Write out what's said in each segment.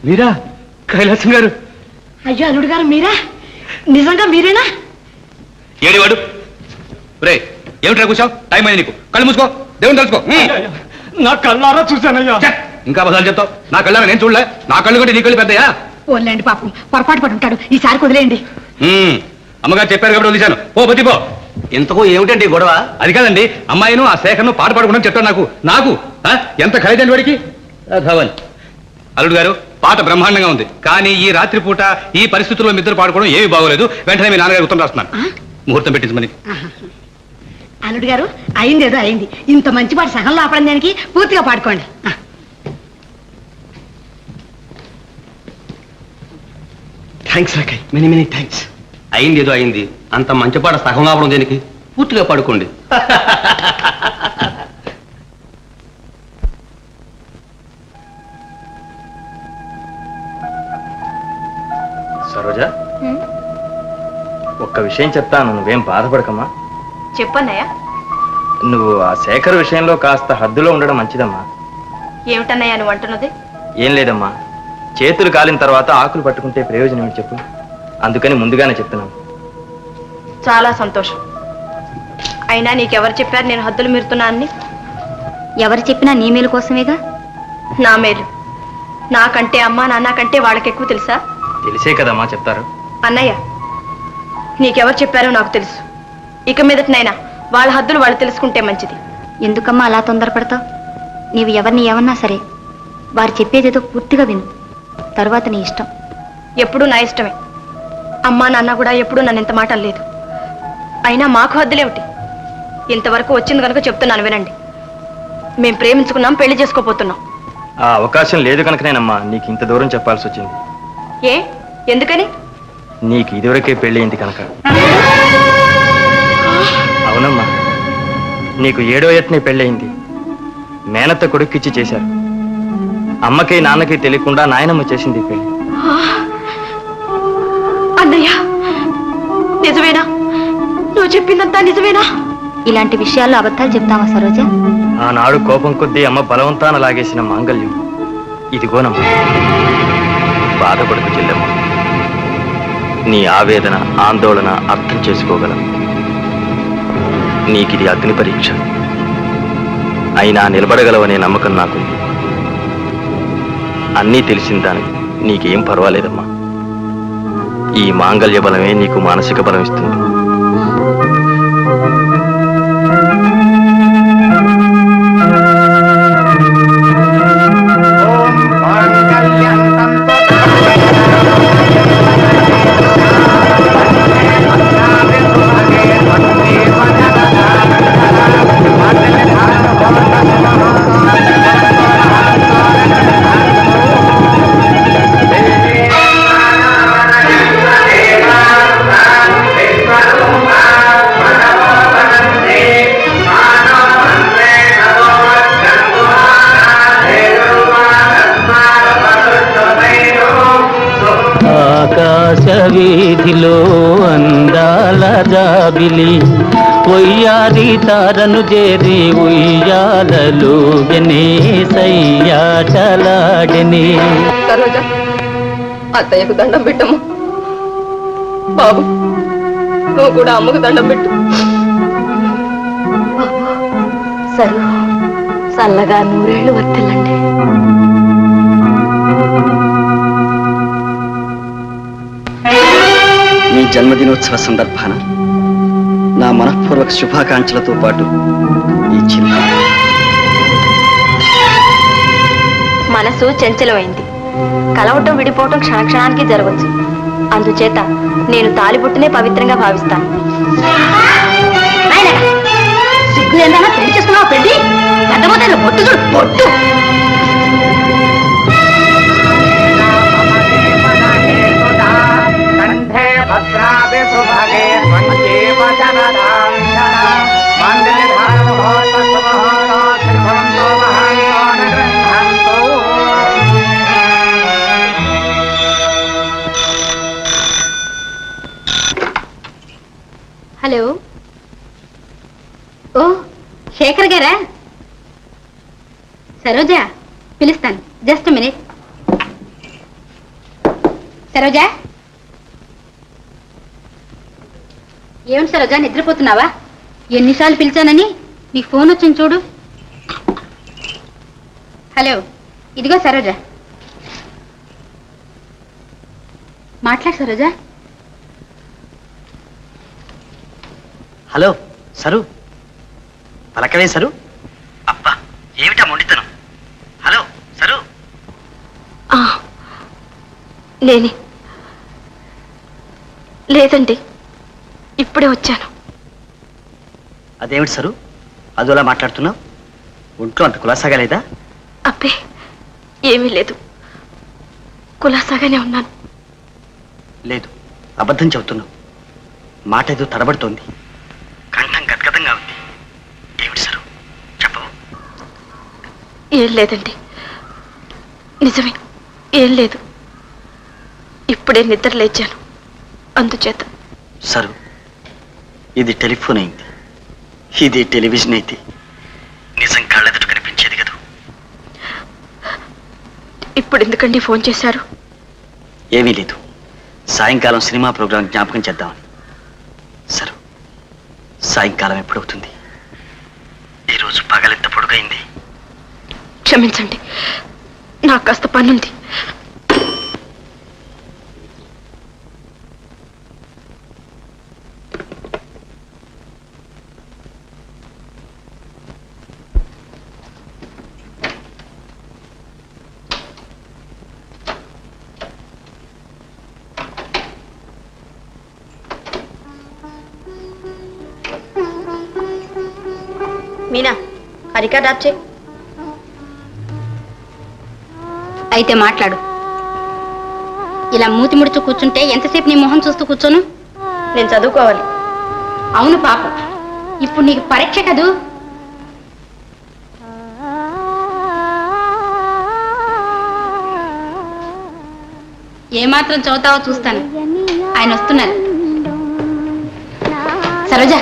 మీరా? కైలాసం గారు? అయ్యో అల్లుడు గారు మీరా? నిజంగా మీరేనా? ఏడివాడు రే, ఏమిట్రా కూర్చోవు? టైం అయింది నీకు. కళ్ళు మూసుకో, దేవుని తలుచుకో. నా కళ్ళారా చూశానయ్యా. ఇంకా బదాలు చెప్తావు? నా కళ్ళ నేను చూడలే. నా కళ్ళు కంటే నీ కళ్ళు పెద్దయా? ఓన్లేండి పాపం, పొరపాటు పడి ఉంటాడు. ఈసారి వదిలేయండి. అమ్మగారు చెప్పారు కాబట్టి వదిలేశాను. పో బతి పో. ఇంతకు ఏమిటండి గొడవ? అది కాదండి, అమ్మాయిను ఆ శేఖర్ను పాట పాడుకుంటాను చెప్తాను. నాకు ఎంత ఖరీదండి వాడికి. ధవన్ అల్లుడు గారు, పాట బ్రహ్మాండంగా ఉంది, కానీ ఈ రాత్రి పూట ఈ పరిస్థితుల్లో మిద్దరు పాడుకోవడం ఏమీ బాగోలేదు. వెంటనే మీ నాన్నగారు ఉత్తరం రాస్తున్నాను, ముహూర్తం పెట్టించమని. అల్లుడు గారు, అయింది ఏదో అయింది. ఇంత మంచి పాట సగంలో ఆపడం దానికి పూర్తిగా పాడుకోండి. థ్యాంక్స్ రాకయ్, మెనీ మెనీ థ్యాంక్స్. అయింది ఏదో అయింది, అంత మంచి పాట సగం ఆపడం దేనికి? పూర్తిగా పాడుకోండి. సరోజా, ఒక్క విషయం చెప్తాను, నువ్వేం బాధపడకమ్మా. చెప్పన్నయ్యా. నువ్వు ఆ శేఖర్ విషయంలో కాస్త హద్దులో ఉండడం మంచిదమ్మా. ఏమిటన్నయ్యా నువ్వు అంటున్నది? ఏం లేదమ్మా, చేతులు కాలిన తర్వాత ఆకులు పట్టుకుంటే ప్రయోజనం ఏమిటి చెప్పు. అందుకని ముందుగానే చెప్తున్నాను. చాలా సంతోషం. అయినా నీకెవరు చెప్పారు నేను హద్దులు మీరుతున్నానని? ఎవరు చెప్పినా నీ మేలు కోసమేగా. నా మేలు నాకంటే అమ్మా నాన్న కంటే వాళ్ళకి ఎక్కువ తెలుసా? తెలిసే కదమ్మా చెప్తారు. అన్నయ్య, నీకెవరు చెప్పారో నాకు తెలుసు. ఇక మీదటనైనా వాళ్ళ హద్దులు వాళ్ళు తెలుసుకుంటే మంచిది. ఎందుకమ్మా అలా తొందరపడతావు? నీవు ఎవరిని ఏమన్నా సరే వారు చెప్పేదేదో పూర్తిగా విను, తర్వాత నీ ఇష్టం. ఎప్పుడూ నా ఇష్టమే. అమ్మా నాన్న కూడా ఎప్పుడూ నన్ను ఇంత మాట లేదు. అయినా మాకు హద్దులేమిటి? ఇంతవరకు వచ్చింది కనుక చెప్తున్నాను వినండి. మేం ప్రేమించుకున్నాం, పెళ్లి చేసుకోపోతున్నాం. ఆ అవకాశం లేదు కనుకనేనమ్మా నీకు ఇంత దూరం చెప్పాల్సి వచ్చింది. ఏ ఎందుకని? నీకు ఇదివరకే పెళ్ళయింది కనుక. అవునమ్మా, నీకు 7వ ఏటనే పెళ్ళయింది. మేనత్త కొడుక్కిచ్చి చేశారు. అమ్మకి నాన్నకి తెలియకుండా నాయనమ్మ చేసింది పెళ్లి. అన్నయ్య, నిజమేనా? నువ్వు చెప్పిందంతా నిజమేనా? ఇలాంటి విషయాల్లో అబద్ధాలు చెప్తావా సరోజ? ఆనాడు కోపం కొద్దీ అమ్మ బలవంతాన లాగేసిన మాంగళ్యం ఇదిగోనమ్మా. బాధపడుతూ చెల్లెమ్మ, నీ ఆవేదన ఆందోళన అర్థం చేసుకోగలను. నీకిది అగ్ని పరీక్ష అయినా నిలబడగలవనే నమ్మకం నాకుంది. అన్నీ తెలిసిన దానికి నీకేం పర్వాలేదమ్మా. ఈ మాంగళ్య బలమే నీకు మానసిక బలం ఇస్తుంది. వీధిలో అందాల జాబిలి ఒయ్యారి తారను చేరి ఉయ్యాలలో సయ్యాటలాడనే. సరోజ, అత్తయ్యకు దండం పెట్టము. బాబు, నువ్వు కూడా అమ్మకు దండం పెట్టు. సరే, చల్లగా 100 ఏళ్ళు వర్తిల్లండి. మీ జన్మదినోత్సవ సందర్భాన నా మనఃపూర్వక శుభాకాంక్షలతో పాటు ఈ చిన్న మనసు చంచలమైంది. కలవటం విడిపోవటం క్షణక్షణానికి జరగవచ్చు. అందుచేత నేను తాలిబుట్టునే పవిత్రంగా భావిస్తాను. సిగ్గు ఏందన్నా పెళ్లి చేసుకున్నావు? పెళ్లి పెద్దపోతే పొట్టు చూడు, పొట్టు. హలో, ఓ శేఖర్ గారా? సరోజా పిలుస్తాను, జస్ట్ మినిట్. సరోజా, ఏమిటి సరోజా నిద్రపోతున్నావా? ఎన్నిసార్లు పిలిచానని నీకు ఫోన్ వచ్చింది చూడు. హలో, ఇదిగో సరోజా. మాట్లాడు సరోజా. హలో సరు, పలకవే సరు. అబ్బా ఏమిటా మొండితనం? హలో సరు. నేనే. లేదండి, ఇప్పుడే వచ్చాను. అదేమిటి సరు అదోలా మాట్లాడుతున్నావు? ఒంట్లో అంత కులాసాగా లేదా? అబ్బే ఏమీ లేదు, కులాసాగానే ఉన్నాను. లేదు, అబద్ధం చెబుతున్నావు. మాట ఏదో తడబడుతోంది, కంఠం గద్గదంగా ఉంది. ఏమిటి సరు చెప్పవు? ఏం లేదండి, నిజమే, ఏం లేదు. ఇప్పుడే నిద్ర లేచాను, అందుచేత. సరు, ఇది టెలిఫోన్ అయింది, ఇది టెలివిజన్ అయితే నిజం కళ్ళెదుట కనిపించేది కదా. ఇప్పుడు ఎందుకండి ఫోన్ చేశారు? ఏమీ లేదు, సాయంకాలం సినిమా ప్రోగ్రాం జ్ఞాపకం చేద్దామని. సరు, సాయంకాలం ఎప్పుడవుతుంది? ఈరోజు పగలెంత పొడుగైంది? క్షమించండి, నాకు కాస్త పనుంది. మీనా, హరికా డ్రాప్ చేయి. అయితే మాట్లాడు. ఇలా మూతి ముడుచు కూర్చుంటే ఎంతసేపు నీ మొహం చూస్తూ కూర్చోను? నేను చదువుకోవాలి. అవును పాపం, ఇప్పుడు నీకు పరీక్ష కదూ. ఏమాత్రం చదువుతావో చూస్తాను. ఆయన వస్తున్నారు. సరోజా,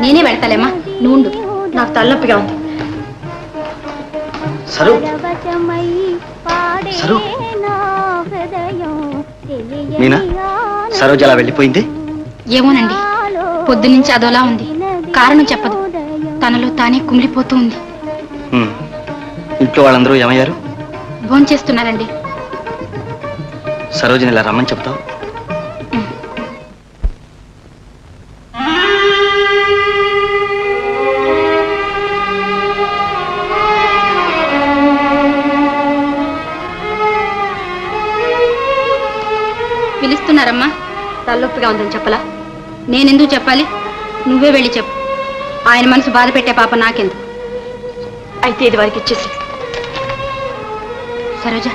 నేనే వెళ్తాలేమ్మా, నువ్వు ఉండు. నాకు తలనొప్పిగా ఉంది. సరు సరు, మీనా, సరోజ అలా వెళ్ళిపోయింది? ఏమోనండి, పొద్దునుంచి అదోలా ఉంది. కారణం చెప్పదు, తనలో తానే కుమిలిపోతూ ఉంది. ఇంట్లో వాళ్ళందరూ ఏమయ్యారు? భోంచేస్తున్నారండి. సరోజని ఇలా రమ్మని చెప్తావు? పిలుస్తున్నారమ్మా. తలనొప్పిగా ఉందని చెప్పలా? నేనెందుకు చెప్పాలి? నువ్వే వెళ్ళి చెప్పు. ఆయన మనసు బాధ పెట్టే పాప నాకెందుకు. అయితే ఇది వారికి ఇచ్చేసి. సరోజ,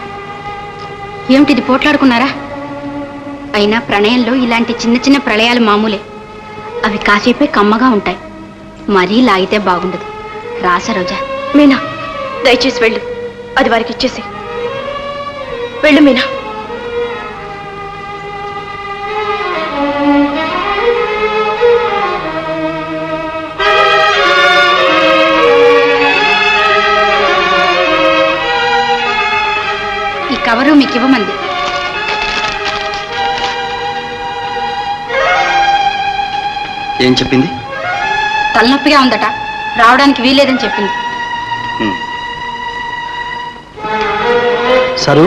ఏమిటిది పోట్లాడుకున్నారా? అయినా ప్రణయంలో ఇలాంటి చిన్న చిన్న ప్రళయాలు మామూలే. అవి కాసేపే కమ్మగా ఉంటాయి, మరీ లాగితే బాగుండదు. రా సరోజ. మీనా, దయచేసి వెళ్ళు, అది వారికి ఇచ్చేసి వెళ్ళు. మీనా, ఈ కవరు మీకు ఇవ్వమంది. ఏం చెప్పింది? తలనొప్పిగా ఉందట, రావడానికి వీల్లేదని చెప్పింది. సరు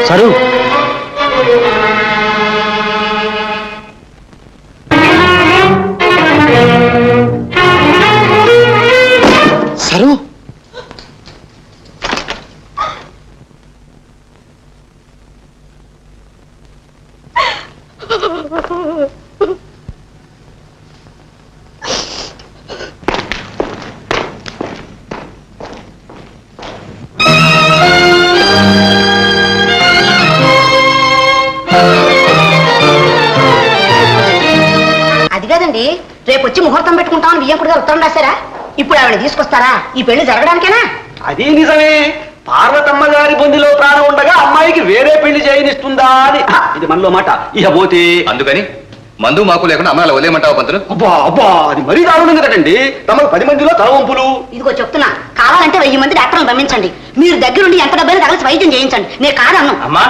సరు, సరు, అది కాదండి, రేపు వచ్చి ముహూర్తం పెట్టుకుంటామని వియ్యంకుడు గారు ఉత్తరం రాశారా? ఇప్పుడు ఆవిడ తీసుకొస్తారా? ఈ పెళ్లి జరగడానికేనా? అది నిజమే. పార్వతమ్మ గారి బొందిలో ప్రాణం ఉండగా అమ్మాయికి వేరే పెళ్లి చేయనిస్తుందా అని ఇది మనలో మాట. ఇక పోతే అందుకని మందు మాకు లేకుండా అమ్మాయిల వదిలేయమంటావా పంతులు? అబ్బా అబ్బా, అది మరీ దారుణం కదండి. తమకు 10 మందిలో తలవంపులు. ఇదిగో చెప్తున్నా, కావాలంటే 1000 మంది డాక్టర్లు పంపించండి. మీరు దగ్గరుండి ఎంత డబ్బైనా తగలిసి వైద్యం చేయించండి. నేను కాదన్ను. అమ్మా,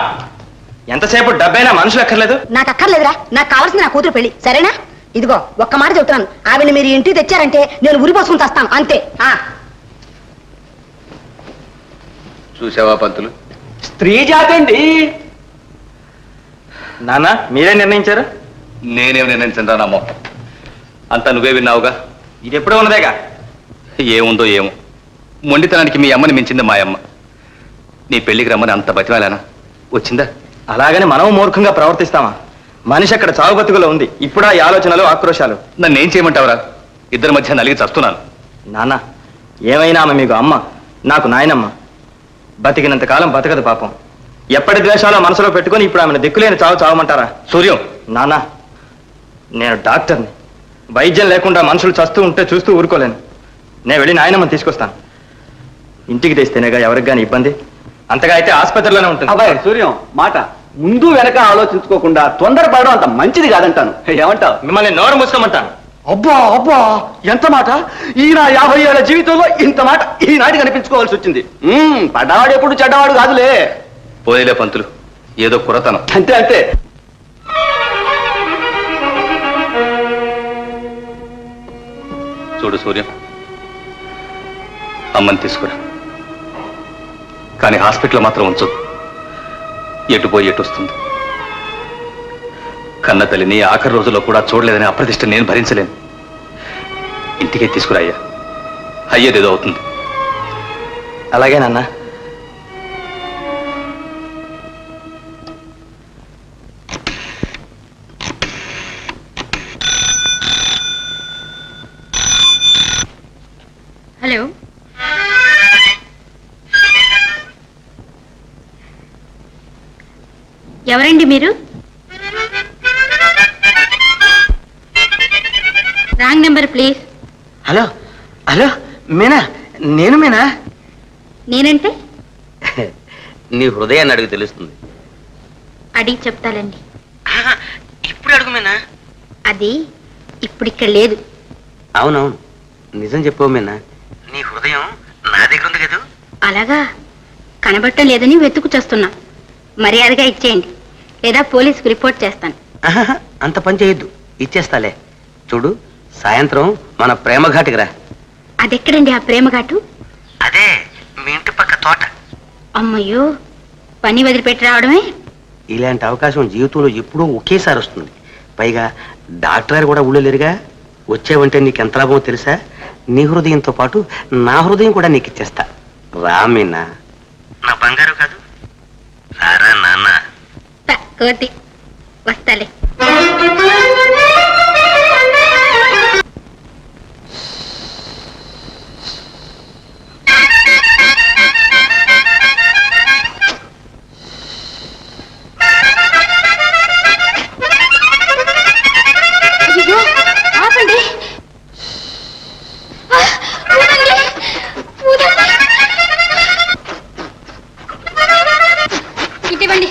ఎంతసేపు డబ్బైనా మనుషులు అక్కర్లేదు. నాకు అక్కర్లేదురా, నాకు కావాల్సింది నా కూతురు పెళ్లి, సరేనా? ఇదిగో ఒక్క మాట చెబుతున్నాను, ఆవిని మీరు ఇంటికి తెచ్చారంటే నేను ఉరిపోసుకుని తెస్తాను అంతే. చూసావా పంతులు? స్త్రీ జాతి అండి. నాన్న మీరే నిర్ణయించారు? నేనేం నిర్ణయించను నా మొక్క, అంతా నువ్వే విన్నావుగా. ఇది ఎప్పుడూ ఉన్నదేగా. ఏముందో ఏమో, మొండితనానికి మీ అమ్మని మించింది మా అమ్మ. నీ పెళ్లికి రమ్మని అంత బతిమాలానా, వచ్చిందా? అలాగని మనం మూర్ఖంగా ప్రవర్తిస్తామా? మనిషి అక్కడ చావు బతుకులో ఉంది, ఇప్పుడు ఈ ఆలోచనలు ఆక్రోశాలు. నన్ను ఏం చేయమంటావురా? ఇద్దరి మధ్య నలిగి చస్తున్నాను. నాన్న ఏమైనా ఆమె మీకు అమ్మ, నాకు నాయనమ్మ. బతికినంత కాలం బతకదు పాపం. ఎప్పటి ద్వేషాలో మనసులో పెట్టుకుని ఇప్పుడు ఆమెను దిక్కులేని చావు చావమంటారా? సూర్యం, నాన్న నేను డాక్టర్ని. వైద్యం లేకుండా మనుషులు చస్తూ ఉంటే చూస్తూ ఊరుకోలేను. నేను వెళ్ళి నాయనమ్మని తీసుకొస్తాను. ఇంటికి తెస్తేనేగా ఎవరికి కానీ ఇబ్బంది. అంతగా అయితే ఆసుపత్రిలోనే ఉంటుంది. అబ్బాయి సూర్యం, మాట ముందు వెనక ఆలోచించుకోకుండా తొందరపడడం అంత మంచిది కాదంటాను. ఏమంటావు? మిమ్మల్ని నోరు మూసుకోమంటాను. అబ్బా అబ్బా, ఎంత మాట! ఈయన 50 ఏళ్ల జీవితంలో ఇంత మాట ఈనాటి కనిపించుకోవాల్సి వచ్చింది. పడ్డవాడు ఎప్పుడు చెడ్డవాడు కాదులే. పోయేలే పంతులు, ఏదో కురతనం. అంతే అంతే. చూడు సూర్యం, అమ్మని తీసుకురా, కానీ హాస్పిటల్ మాత్రం ఉంచు. ఎటు పోయి ఎటు వస్తుంది. కన్న తల్లిని ఆఖరి రోజుల్లో కూడా చూడలేదని అప్రతిష్ట నేను భరించలేను. ఇంటికే తీసుకురా అయ్యా, అయ్యేదేదో అవుతుంది. అలాగే నాన్న. హలో, ఎవరండి మీరు? Wrong number please. Hello hello, Meena, నేను మీనా. నేనంటే నీ హృదయాన్ని అడుగు తెలుస్తుంది. అడిగి చెప్తాలండి. ఇప్పుడు అడుగు మీనా. అది ఇప్పుడు ఇక్కడ లేదు. అవునవును, నిజం చెప్పవు మీనా. నీ హృదయం నా దగ్గర ఉంది కదా. అలాగా, కనబట్టం లేదని వెతుకు చేస్తున్నా. మర్యాదగా ఇచ్చేయండి, లేదా పోలీసుకు రిపోర్ట్ చేస్తాను. అంత పని చేయొద్దు, ఇచ్చేస్తాలే. చూడు, సాయంత్రం మన ప్రేమఘాటికి రా. అదెక్కడండి ఆ ప్రేమఘాటు? అదే మీ ఇంటి పక్క తోట. అమ్మయ్యో, పని వదిలిపెట్టి రావడమే. ఇలాంటి అవకాశం జీవితంలో ఎప్పుడూ ఒకేసారి వస్తుంది. పైగా డాక్టర్ గారు కూడా ఊళ్ళో లేరుగా. వచ్చేవంటే నీకు ఎంత లాభమో తెలుసా? నీ హృదయంతో పాటు నా హృదయం కూడా నీకు ఇచ్చేస్తా. రామీనా, నా బంగారు కాదు. రారా నాన్న. కోతి వస్తాలే. ఆపండి. ఇటువంటి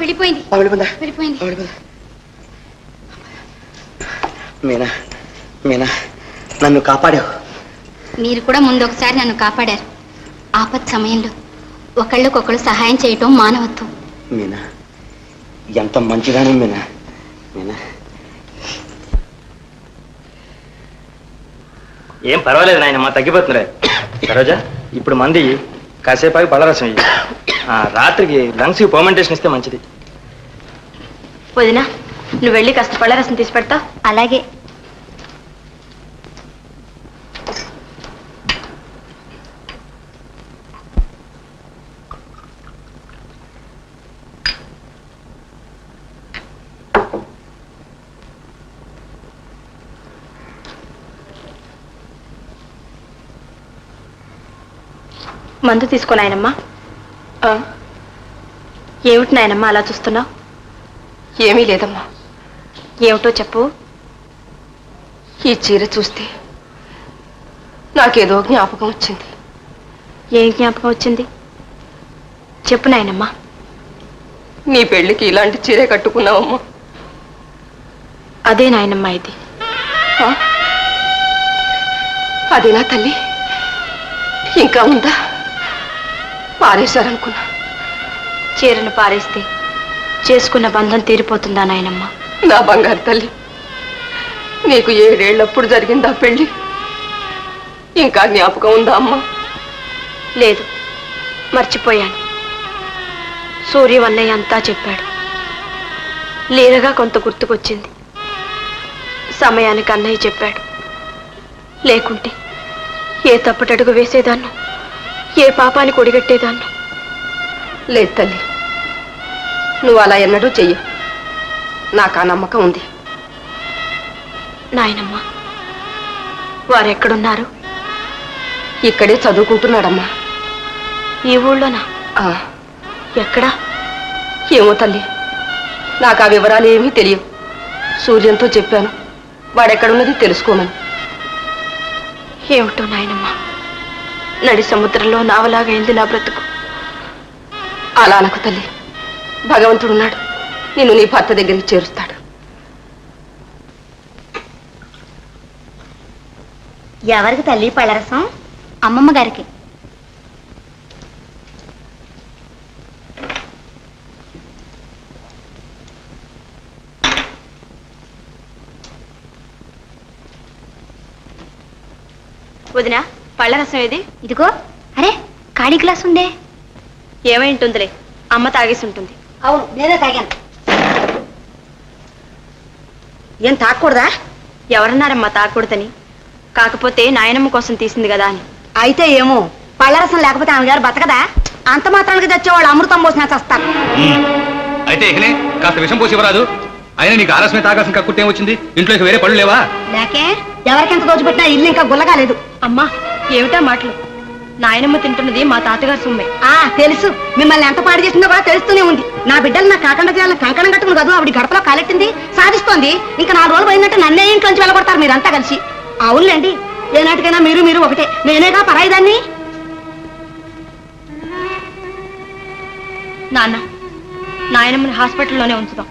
వెళ్ళిపోయిందండి. వెళ్ళిపోయింది. మీనా, మీనా, నన్ను కాపాడావు. మీరు కూడా ముందు ఒకసారి నన్ను కాపాడారు. ఆపత్ సమయంలో ఒకళ్ళకొకళ్ళు సహాయం చేయటం మానవత్వం. మీనా, ఎంత మంచిదానం మీనా. మీనా, ఏం పర్వాలేదు నాయనమ్మా, తగ్గిపోతుందిలే. సరోజా, ఇప్పుడు మంది కాసేపు పళ్ళరసం ఇయ్యి. రాత్రికి లంగ్స్కి పర్మెంటేషన్ ఇస్తే మంచిది. వదినా, నువ్వు వెళ్ళి కాస్త పళ్ళరసం తీసి పెడతా. అలాగే. మందు తీసుకో నాయనమ్మా. ఏమిటి నాయనమ్మా అలా చూస్తున్నావు? ఏమీ లేదమ్మా. ఏమిటో చెప్పు. ఈ చీర చూస్తే నాకేదో జ్ఞాపకం వచ్చింది. ఏం జ్ఞాపకం వచ్చింది? చెప్పు నాయనమ్మా. నీ పెళ్లికి ఇలాంటి చీరే కట్టుకున్నావమ్మా. అదే నాయనమ్మా ఇది. అదేనా తల్లి? ఇంకా ఉందా? పారేశారనుకున్నా. చీరను పారేస్తే చేసుకున్న బంధం తీరిపోతుందా నాయనమ్మా? నా బంగారు తల్లి, నీకు 7 ఏళ్ళప్పుడు జరిగిందా పెళ్లి? ఇంకా జ్ఞాపకం ఉందా అమ్మా? లేదు, మర్చిపోయాను. సూర్యవన్నయ్య అంతా చెప్పాడు. లీలగా కొంత గుర్తుకొచ్చింది. సమయానికి అన్నయ్య చెప్పాడు. లేకుంటే ఏ తప్పటడుగు వేసేదాన్నో, ఏ పాపానికి ఒడిగట్టేదాన్నో. లేదు తల్లి, నువ్వు అలా ఎన్నడూ చెయ్యు. నాకు ఆ నమ్మకం ఉంది. నాయనమ్మా, వారెక్కడున్నారు? ఇక్కడే చదువుకుంటున్నాడమ్మా. ఈ ఊళ్ళోనా? ఎక్కడా? ఏమో తల్లి, నాకు ఆ వివరాలు ఏమీ తెలియవు. సూర్యంతో చెప్పాను, వాడెక్కడున్నది తెలుసుకోమని. ఏమిటో నాయనమ్మా, నడి సముద్రంలో నావలాగైంది నా బ్రతుకు. అలా అనకు తల్లి, భగవంతుడున్నాడు, నిన్ను నీ భర్త దగ్గరికి చేరుస్తాడు. ఎవరికి తల్లి పళ్ళరసం? అమ్మమ్మ గారికి. వదినా, పళ్ళరసం ఏది? ఇదిగో. అరే, ఖాళీ గ్లాస్ ఉందే. ఏమైంటుందిలే, అమ్మ తాగేసి ఉంటుంది. అవును, నేనే తాగాను. ఏం తాగకూడదా? ఎవరన్నారమ్మా తాగకూడదని? కాకపోతే నాయనమ్మ కోసం తీసింది కదా అని. అయితే ఏమో, పళ్ళరసం లేకపోతే ఆమె గారు బతకదా? అంత మాత్రానికి తెచ్చేవాళ్ళు అమృతం పోసినా చస్తారు. అయితే ఇకనే కాస్త విషం పోసి ఇవ్వరాదు. అయినా నీకు ఆలస్యమే తాగాల్సిన కక్కుర్తి ఏమొచ్చింది? ఇంట్లో ఇక వేరే పళ్ళు లేవా? లేకే, ఎవరికెంత దోచిపెట్టినా ఇల్లు ఇంకా గుల్లగాలేదు. అమ్మా, ఏమిటా మాటలు? నాయనమ్మ తింటున్నది మా తాతగారు సొమ్మే. తెలుసు, మిమ్మల్ని ఎంత పాడు చేసిందో కూడా తెలుస్తూనే ఉంది. నా బిడ్డలు నా కాకుండా చేయాలని కంకణం కట్టుకుని కదా ఆవిడ గడపలో కాలెట్టింది, సాధిస్తోంది. ఇంకా 4 రోజులు పోయిందంటే నన్నే ఇంట్లోంచి వెళ్ళగొడతారు మీరంతా కలిసి. అవునులేండి, ఏనాటికైనా మీరు ఒకటే. నేనేగా పరాయిదాన్ని. నాన్న, నాయనమ్మని హాస్పిటల్లోనే ఉంచుదాం.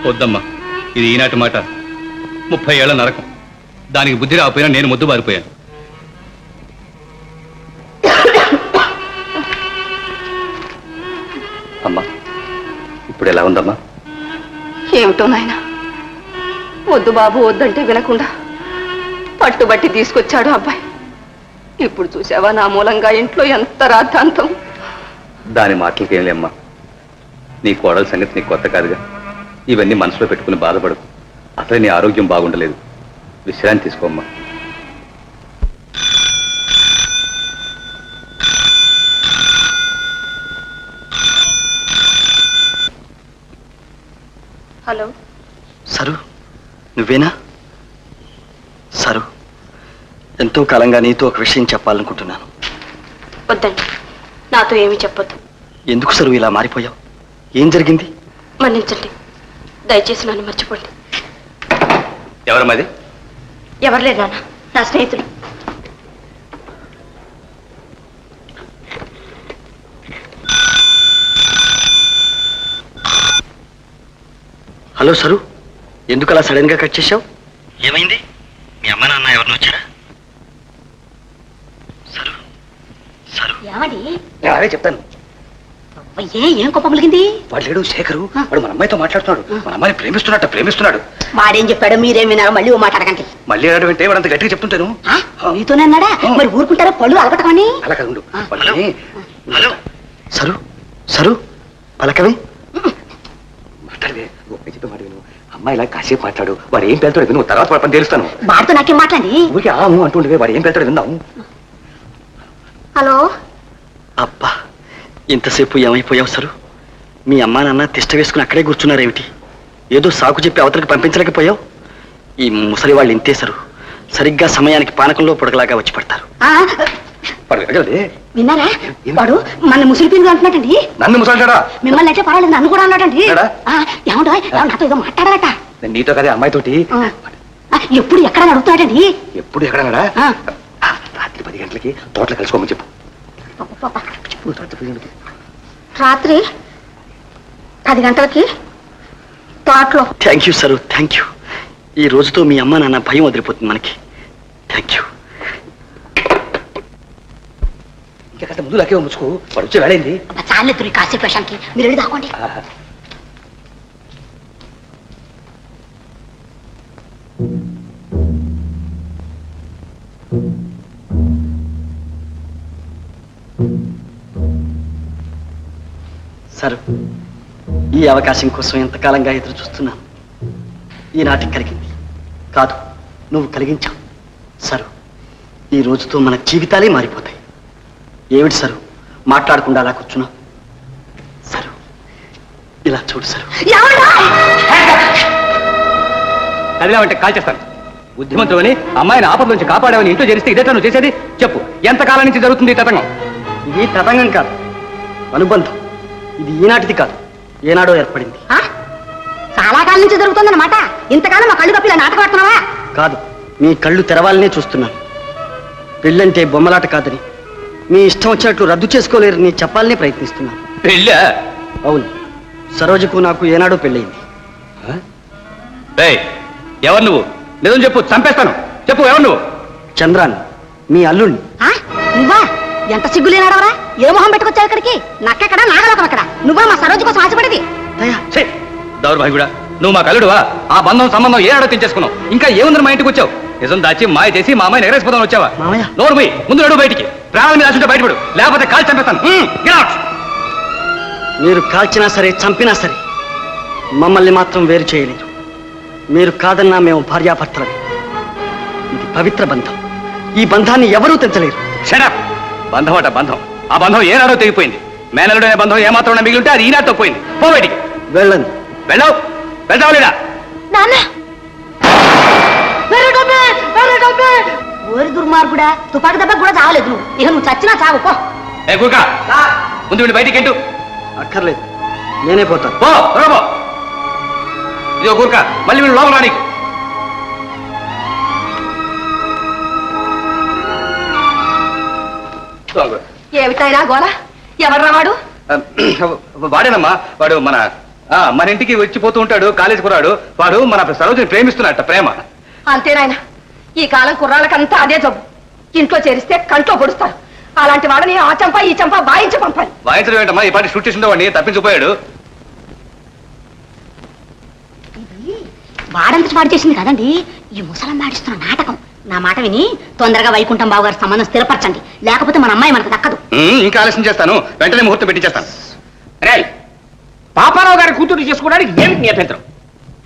వద్దమ్మా, ఇది ఈనాటి మాట. 30 ఏళ్ల నరకం. దానికి బుద్ధి రాకపోయినా నేను మొద్దు బారిపోయాను. అమ్మా, ఇప్పుడు ఎలా ఉందమ్మా? ఏమిటో నాయన, వద్దు బాబు వద్దంటే వినకుండా పట్టుబట్టి తీసుకొచ్చాడు అబ్బాయి. ఇప్పుడు చూసావా నా మూలంగా ఇంట్లో ఎంత రాద్ధాంతం. దాని మాటలకేం లేమ్మా. నీ కోడల సంగతి నీకు కొత్త కాదుగా. ఇవన్నీ మనసులో పెట్టుకుని బాధపడకు. అసలే నీ ఆరోగ్యం బాగుండలేదు. విశ్రాంతి తీసుకోమ్మా. హలో సరు, నువ్వేనా? సరు, ఎంతో కాలంగా నీతో ఒక విషయం చెప్పాలనుకుంటున్నాను. వద్దండి, నాతో ఏమీ చెప్పొద్దు. ఎందుకు సరు ఇలా మారిపోయావు? ఏం జరిగింది? మన్నించండి, దయచేసి నన్ను మర్చిపోండి. ఎవరమ్మది? ఎవరు లేదు నాన్న, నా స్నేహితులు. హలో సరు, ఎందుకు అలా సడన్ గా కట్ చేశావు? ఏమైంది? మీ అమ్మ నాన్న ఎవరిని వచ్చారా? సరు సరు, ఏమండి? నేను అదే చెప్తాను. ఏం గొప్ప పలికింది? వాడు లేడు, శేఖరు. వాడు మన అమ్మాయితో మాట్లాడుతున్నాడు. మన అమ్మాయిని ప్రేమిస్తున్నాడు. వాడేం చెప్పాడు? మీరేం వినారో మళ్ళీ ఓ మాట అడగండి. మళ్ళీ అడగడం అంటే వాడు అంత గట్టిగా చెప్తుంటాను. మీతోనే అన్నాడా? మరి ఊరుకుంటారో పళ్ళు అలగటమని? అలా కాదు ఉండు. హలో సరు సరు, పలకవే. మాట్లాడవే, చెప్పే మాట విను. అమ్మాయి ఇలా కాసేపు మాట్లాడు. వాడు ఏం పేలుతాడు నువ్వు తర్వాత పని తెలుస్తాను. వాడితో నాకేం మాట్లాడి? ఊరికి అంటుండే వాడు ఏం పేలుతాడు విందాము. హలో. అబ్బా, ఇంతసేపు ఏమైపోయావు సరు? మీ అమ్మా నాన్న తిష్ట వేసుకుని అక్కడే కూర్చున్నారేమిటి? ఏదో సాకు చెప్పి అవతలకి పంపించలేకపోయావు? ఈ ముసలి వాళ్ళు ఇంతే సరు, సరిగ్గా సమయానికి పానకంలో పొడగలాగా వచ్చి పడతారు. విన్నారా? వాడు మన ముసలి పిండి అంటున్నాడండి. నన్ను ముసలిడా? మిమ్మల్ని అయితే పర్వాలేదు, నన్ను కూడా అన్నాడండి. ఏమంటో నాతో ఏదో మాట్లాడాలట. నీతో కదే అమ్మాయితోటి. ఎప్పుడు ఎక్కడ అడుగుతాడండి? ఎప్పుడు ఎక్కడన్నాడా? రాత్రికి తోటలో కలుసుకోమని చెప్పు. రాత్రి 10 గంటలకి తోటలో. Thank you sir, thank you. ఈ రోజుతో మీ అమ్మ నాన్న భయం వదిలిపోతుంది మనకి. Thank you. ఇంకా కాస్త ముందు లాకే ముచ్చుకో, వాడు వచ్చే వేళైంది. చాలెత్తురు కాసేపు విషయానికి, మీరు వెళ్ళి దాకోండి. సరు, ఈ అవకాశం కోసం ఎంతకాలంగా ఎదురు చూస్తున్నాను. ఈనాటికి కలిగింది. కాదు, నువ్వు కలిగించావు. సరు, ఈ రోజుతో మన జీవితాలే మారిపోతాయి. ఏమిటి సరు మాట్లాడకుండా అలా కూర్చున్నావు? సరు, ఇలా చూడు సరు. కదిలావంటే కాల్ చేస్తాను. బుద్ధిమంతుని అమ్మాయిని ఆపద నుంచి కాపాడావని ఇంట్లో చేరిస్తే ఇదే నువ్వు చేసేది? చెప్పు, ఎంతకాలం నుంచి జరుగుతుంది ఈ తతంగం? ఇది తతంగం కాదు, అనుబంధం. ఇది ఈనాటిది కాదు, ఏనాడో ఏర్పడింది. చాలా కాలం నుంచి జరుగుతుందన్నమాట. ఇంతకాలం మా కళ్ళు కప్పి ఇలా నాటకం ఆడుతున్నావా? కాదు, మీ కళ్ళు తెరవాలనే చూస్తున్నాను. పెళ్ళంటే బొమ్మలాట కాదని, మీ ఇష్టం వచ్చినట్లు రద్దు చేసుకోలేరని చెప్పాలనే ప్రయత్నిస్తున్నాను. పెళ్ళా? అవును, సరోజకు నాకు ఏనాడో పెళ్ళయింది. ఎవరు నువ్వు? నిజం చెప్పు, చంపేస్తాను. చెప్పు, ఎవరు నువ్వు? చంద్రాన్, మీ అల్లుణ్ణి. నువ్వా? ఎంత సిగ్గులేనాడవరా? ఏ మొహం పెట్టుకొచ్చావు ఇక్కడికి? నక్కెక్కడ, నాగలోకం ఎక్కడ? నువ్వా మా సరోజు కోసం ఆశపడేది? దౌర్భాగ్యుడా, నువ్వు మా కల్లుడువా? ఆ బంధం సంబంధం ఏనాడో తెంచేసుకున్నావు. ఇంకా ఏముందని మా ఇంటికి వచ్చావు? నిజం దాచి మాయ చేసి మా అమ్మాయిని ఎగరేసిపోదాం వచ్చావా? మామయ్య, నోరు పోయి ముందు నడు బయటికి. ప్రాణాల మీద ఆశుంటే బయటపడు, లేకపోతే కాల్ చంపేస్తాను. మీరు కాల్చినా సరే, చంపినా సరే, మమ్మల్ని మాత్రం వేరు చేయలేరు. మీరు కాదన్నా మేము భార్యాభర్తలమే. ఇది పవిత్ర బంధం. ఈ బంధాన్ని ఎవరూ తెంచలేరు. షడప్! బంధం అట బంధం. ఆ బంధం ఏనాడో తెగిపోయింది. మేనలుడు అనే బంధం ఏమాత్రం మిగిలి ఉంటే అది ఈనాటితో పోయింది. పో బయటికి. వెళ్ళండి. వెళ్ళావు? వెళ్తావు లేదా? ఓరి దుర్మార్గుడా, తుపాకి దెబ్బ కూడా చావలేదు నువ్వు. ఇక నువ్వు చచ్చినా చావు. పో. ఏ కూక, ముందు వీడి బయటికి ఎంటు. అక్కర్లేదు, నేనే పోతాను. పో, త్వరగా పో. ఇదిగో కూరక, మళ్ళీ వీళ్ళు లోపల నీకు. ఏమిటైనా గోల? ఎవర్రా వాడు? వాడేనమ్మా, వాడు మన ఇంటికి వచ్చిపోతూ ఉంటాడు. కాలేజీ కుర్రాడు వాడు. మన సరోజుని ప్రేమిస్తున్నట్ట. ప్రేమ అంతేనాయన, ఈ కాలం కుర్రాళ్ళకంతా అదే జబ్బు. ఇంట్లో చేరిస్తే కంట్లో పొడుస్తారు. అలాంటి వాడని ఆ చంప ఈ చంప వాయించి పంపాలి. వాయించడం ఏంటమ్మా? ఈ పాటి షూట్ చేసి వాడిని తప్పించిపోయాడు. వాడంత పాడు చేసింది కదండి ఈ ముసలం ఆడిస్తున్న నాటకం. నా మాట విని తొందరగా వైకుంఠం బాబు గారి సంబంధం స్థిరపరచండి, లేకపోతే మన అమ్మాయి మనకు దక్కదు. ఇంకా ఆలస్యం చేస్తాను, వెంటనే ముహూర్తం పెట్టించేస్తాను. రే, పాపారావు గారి కూతురు చేసుకోవడానికి ఏమిటి నీ అభ్యంతరం?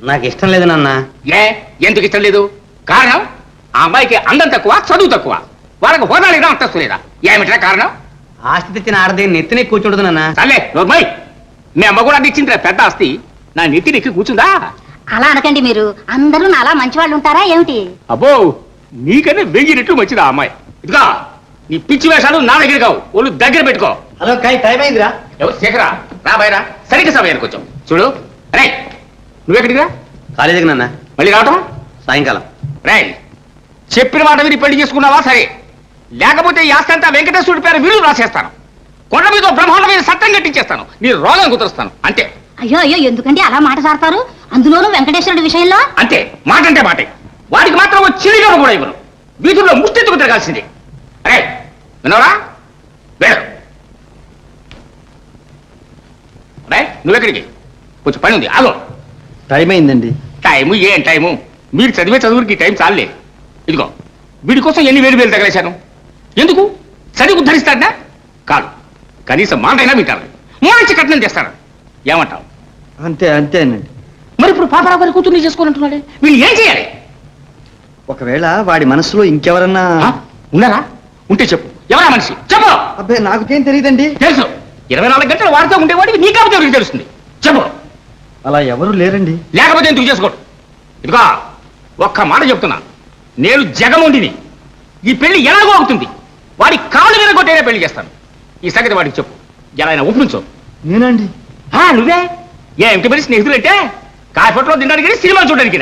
నాకు ఇష్టం లేదు నాన్న. ఎందుకు ఇష్టం లేదు? కారణం ఆ అమ్మాయికి అందం తక్కువ, చదువు తక్కువ. వాళ్ళకి హోదా లేదా, అంతస్తు లేదా? ఏమిటా కారణం? ఆస్తి తెచ్చిన ఆడది నెత్తినే కూర్చుంటుంది నాన్న. సర్లే నోర్మయ్, మీ అమ్మ కూడా ఇచ్చిందిరా పెద్ద ఆస్తి. నా నెత్తి నెక్కి కూర్చుందా? అలా అనకండి మీరు. అందరూ నాలా మంచి వాళ్ళు ఉంటారా ఏమిటి? అబ్బో, నీకనే 1000 రెట్లు మంచిదా అమ్మాయి. ఇదిగా నీ పిచ్చి వేషాలు నా దగ్గర కావు, ఒళ్ళు దగ్గర పెట్టుకో. హలో కాయ్, టైం అయిందిరా. ఎవరు శేఖరా? రా బయరా, సరిగ్గా సమయానికి వచ్చావు. చూడు రే, నువ్వెక్కడికి రా? కాలేజీకి నాన్న. మళ్ళీ రావటం సాయంకాలం. రే, చెప్పిన మాట విని పెళ్లి చేసుకున్నావా సరే, లేకపోతే ఈ ఆస్తి అంతా వెంకటేశ్వరుడి పేరు వీళ్ళు రాసేస్తాను. కొండ మీద బ్రహ్మాండమైన సట్టం కట్టించేస్తాను. నీ రోగం కుదురుస్తాను అంతే. అయ్యో అయ్యో, ఎందుకంటే అలా మాట సాడతారు? అందులోనూ వెంకటేశ్వరుడి విషయంలో. అంతే, మాట అంటే మాటే. వాడికి మాత్రం ఒక చిరిగడ కూడా ఇవ్వను. వీధుల్లో ముష్టెత్తుకు తిరగాల్సిందే. అరే వినవరా? వెళ్ళు. రే, నువ్వెక్కడికి? కొంచెం పని ఉంది, ఆగో. టైం అయిందండి. టైము ఏం టైము? మీరు చదివే చదువుకి టైం చాలే. ఇదిగో వీడి కోసం ఎన్ని వేలు తగలేశాను. ఎందుకు? చదివి ఉద్ధరిస్తాడా? కాదు, కనీసం మాటైనా వింటారు. మంచి కట్నం చేస్తాడు. ఏమంటావు? అంతే అంతేనండి. మరి ఇప్పుడు పాపరావు గారి కూతుర్ని చేసుకోనంటున్నాడే, వీళ్ళు ఏం చేయాలి? ఒకవేళ వాడి మనసులో ఇంకెవరన్నా ఉన్నారా? ఉంటే చెప్పు. ఎవరా మనిషి? చెప్పు. అబ్బే, నాకేం తెలియదండి. తెలుసు, 24 గంటలు వాడితో ఉండేవాడికి నీ కాబట్టి ఎవరికి తెలుస్తుంది. చెప్పు. అలా ఎవరు లేరండి. లేకపోతే ఎందుకు చేసుకోడు? ఇదిగో ఒక్క మాట చెప్తున్నా, నేను జగమొండిని. ఈ పెళ్లి ఎలాగో అవుతుంది. వాడి కాళ్ళు మీద కొట్టేనే పెళ్లి చేస్తాను. ఈ సంగతి వాడికి చెప్పు. ఎలా అయినా ఒప్పించు. నేనండి. నువ్వే ఏమిటి మరి స్నేహితులంటే? కాఫెట్లో తినడానికి సినిమా చూడడానికి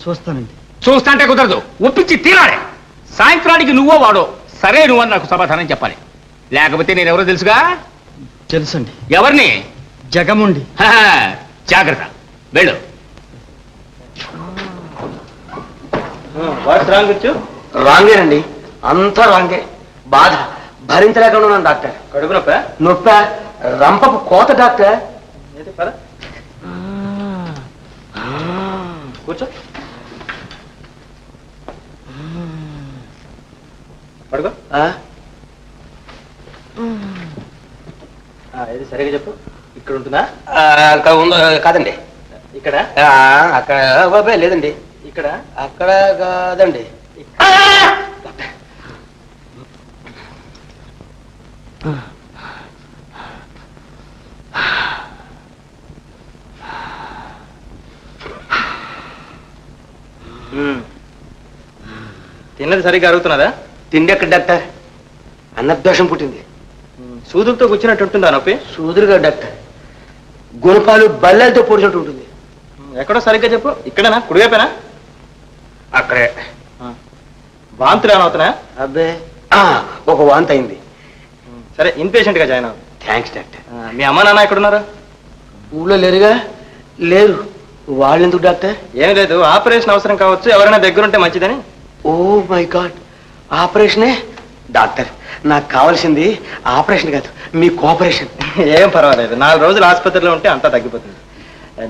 చూస్తానండి. చూస్తా అంటే కుదరదు, ఒప్పించి తీరాలి. సాయంత్రానికి నువ్వో వాడో సరే నువ్వు నాకు సమాధానం చెప్పాలి, లేకపోతే నేను ఎవరో తెలుసుగా. తెలుసండి. ఎవరిని? జగముండి. జాగ్రత్త, వెళ్ళు. రాంగేనండి, అంతా రాంగే. బాధ భరించలేకుండా ఉన్నాను డాక్టర్. కడుపు నొప్ప? నొప్ప, రంపపు కోత డాక్టర్. కూర్చో, పడుకో. ఇది సరిగా చెప్పు, ఇక్కడ ఉంటుందా? కాదండి, ఇక్కడ అక్కడ లేదండి, ఇక్కడ అక్కడ కాదండి. తిన్నది సరిగ్గా అరుగుతున్నదా? తిండి ఎక్కడ డాక్టర్? అన్నదోషం పుట్టింది. సూదులతో కూర్చున్నట్టు ఉంటుందా నొప్పి? సూదురుగా డాక్టర్, గుణపాలు బల్లెలతో పొడిచినట్టు ఉంటుంది. ఎక్కడో సరిగ్గా చెప్పు. ఇక్కడనా, కుడివైపేనా? అక్కడే. వాంతులు ఏమైనా అవుతున్నా? అబ్బే, ఒక వాంతి అయింది. సరే, ఇన్పేషెంట్ గా జాయిన్ అవ్వు. Thanks doctor. మీ అమ్మ నాన్న ఎక్కడున్నారు? ఊళ్ళో లేరుగా. లేరు. వాళ్ళు ఎందుకు డాక్టర్? ఏం లేదు, ఆపరేషన్ అవసరం కావచ్చు, ఎవరైనా దగ్గరుంటే మంచిదని. ఓ మై గాడ్, ఆపరేషనే? డాక్టర్, నాకు కావాల్సింది ఆపరేషన్ కాదు, మీ కోఆపరేషన్. ఏం పర్వాలేదు, 4 రోజులు ఆసుపత్రిలో ఉంటే అంతా తగ్గిపోతుంది.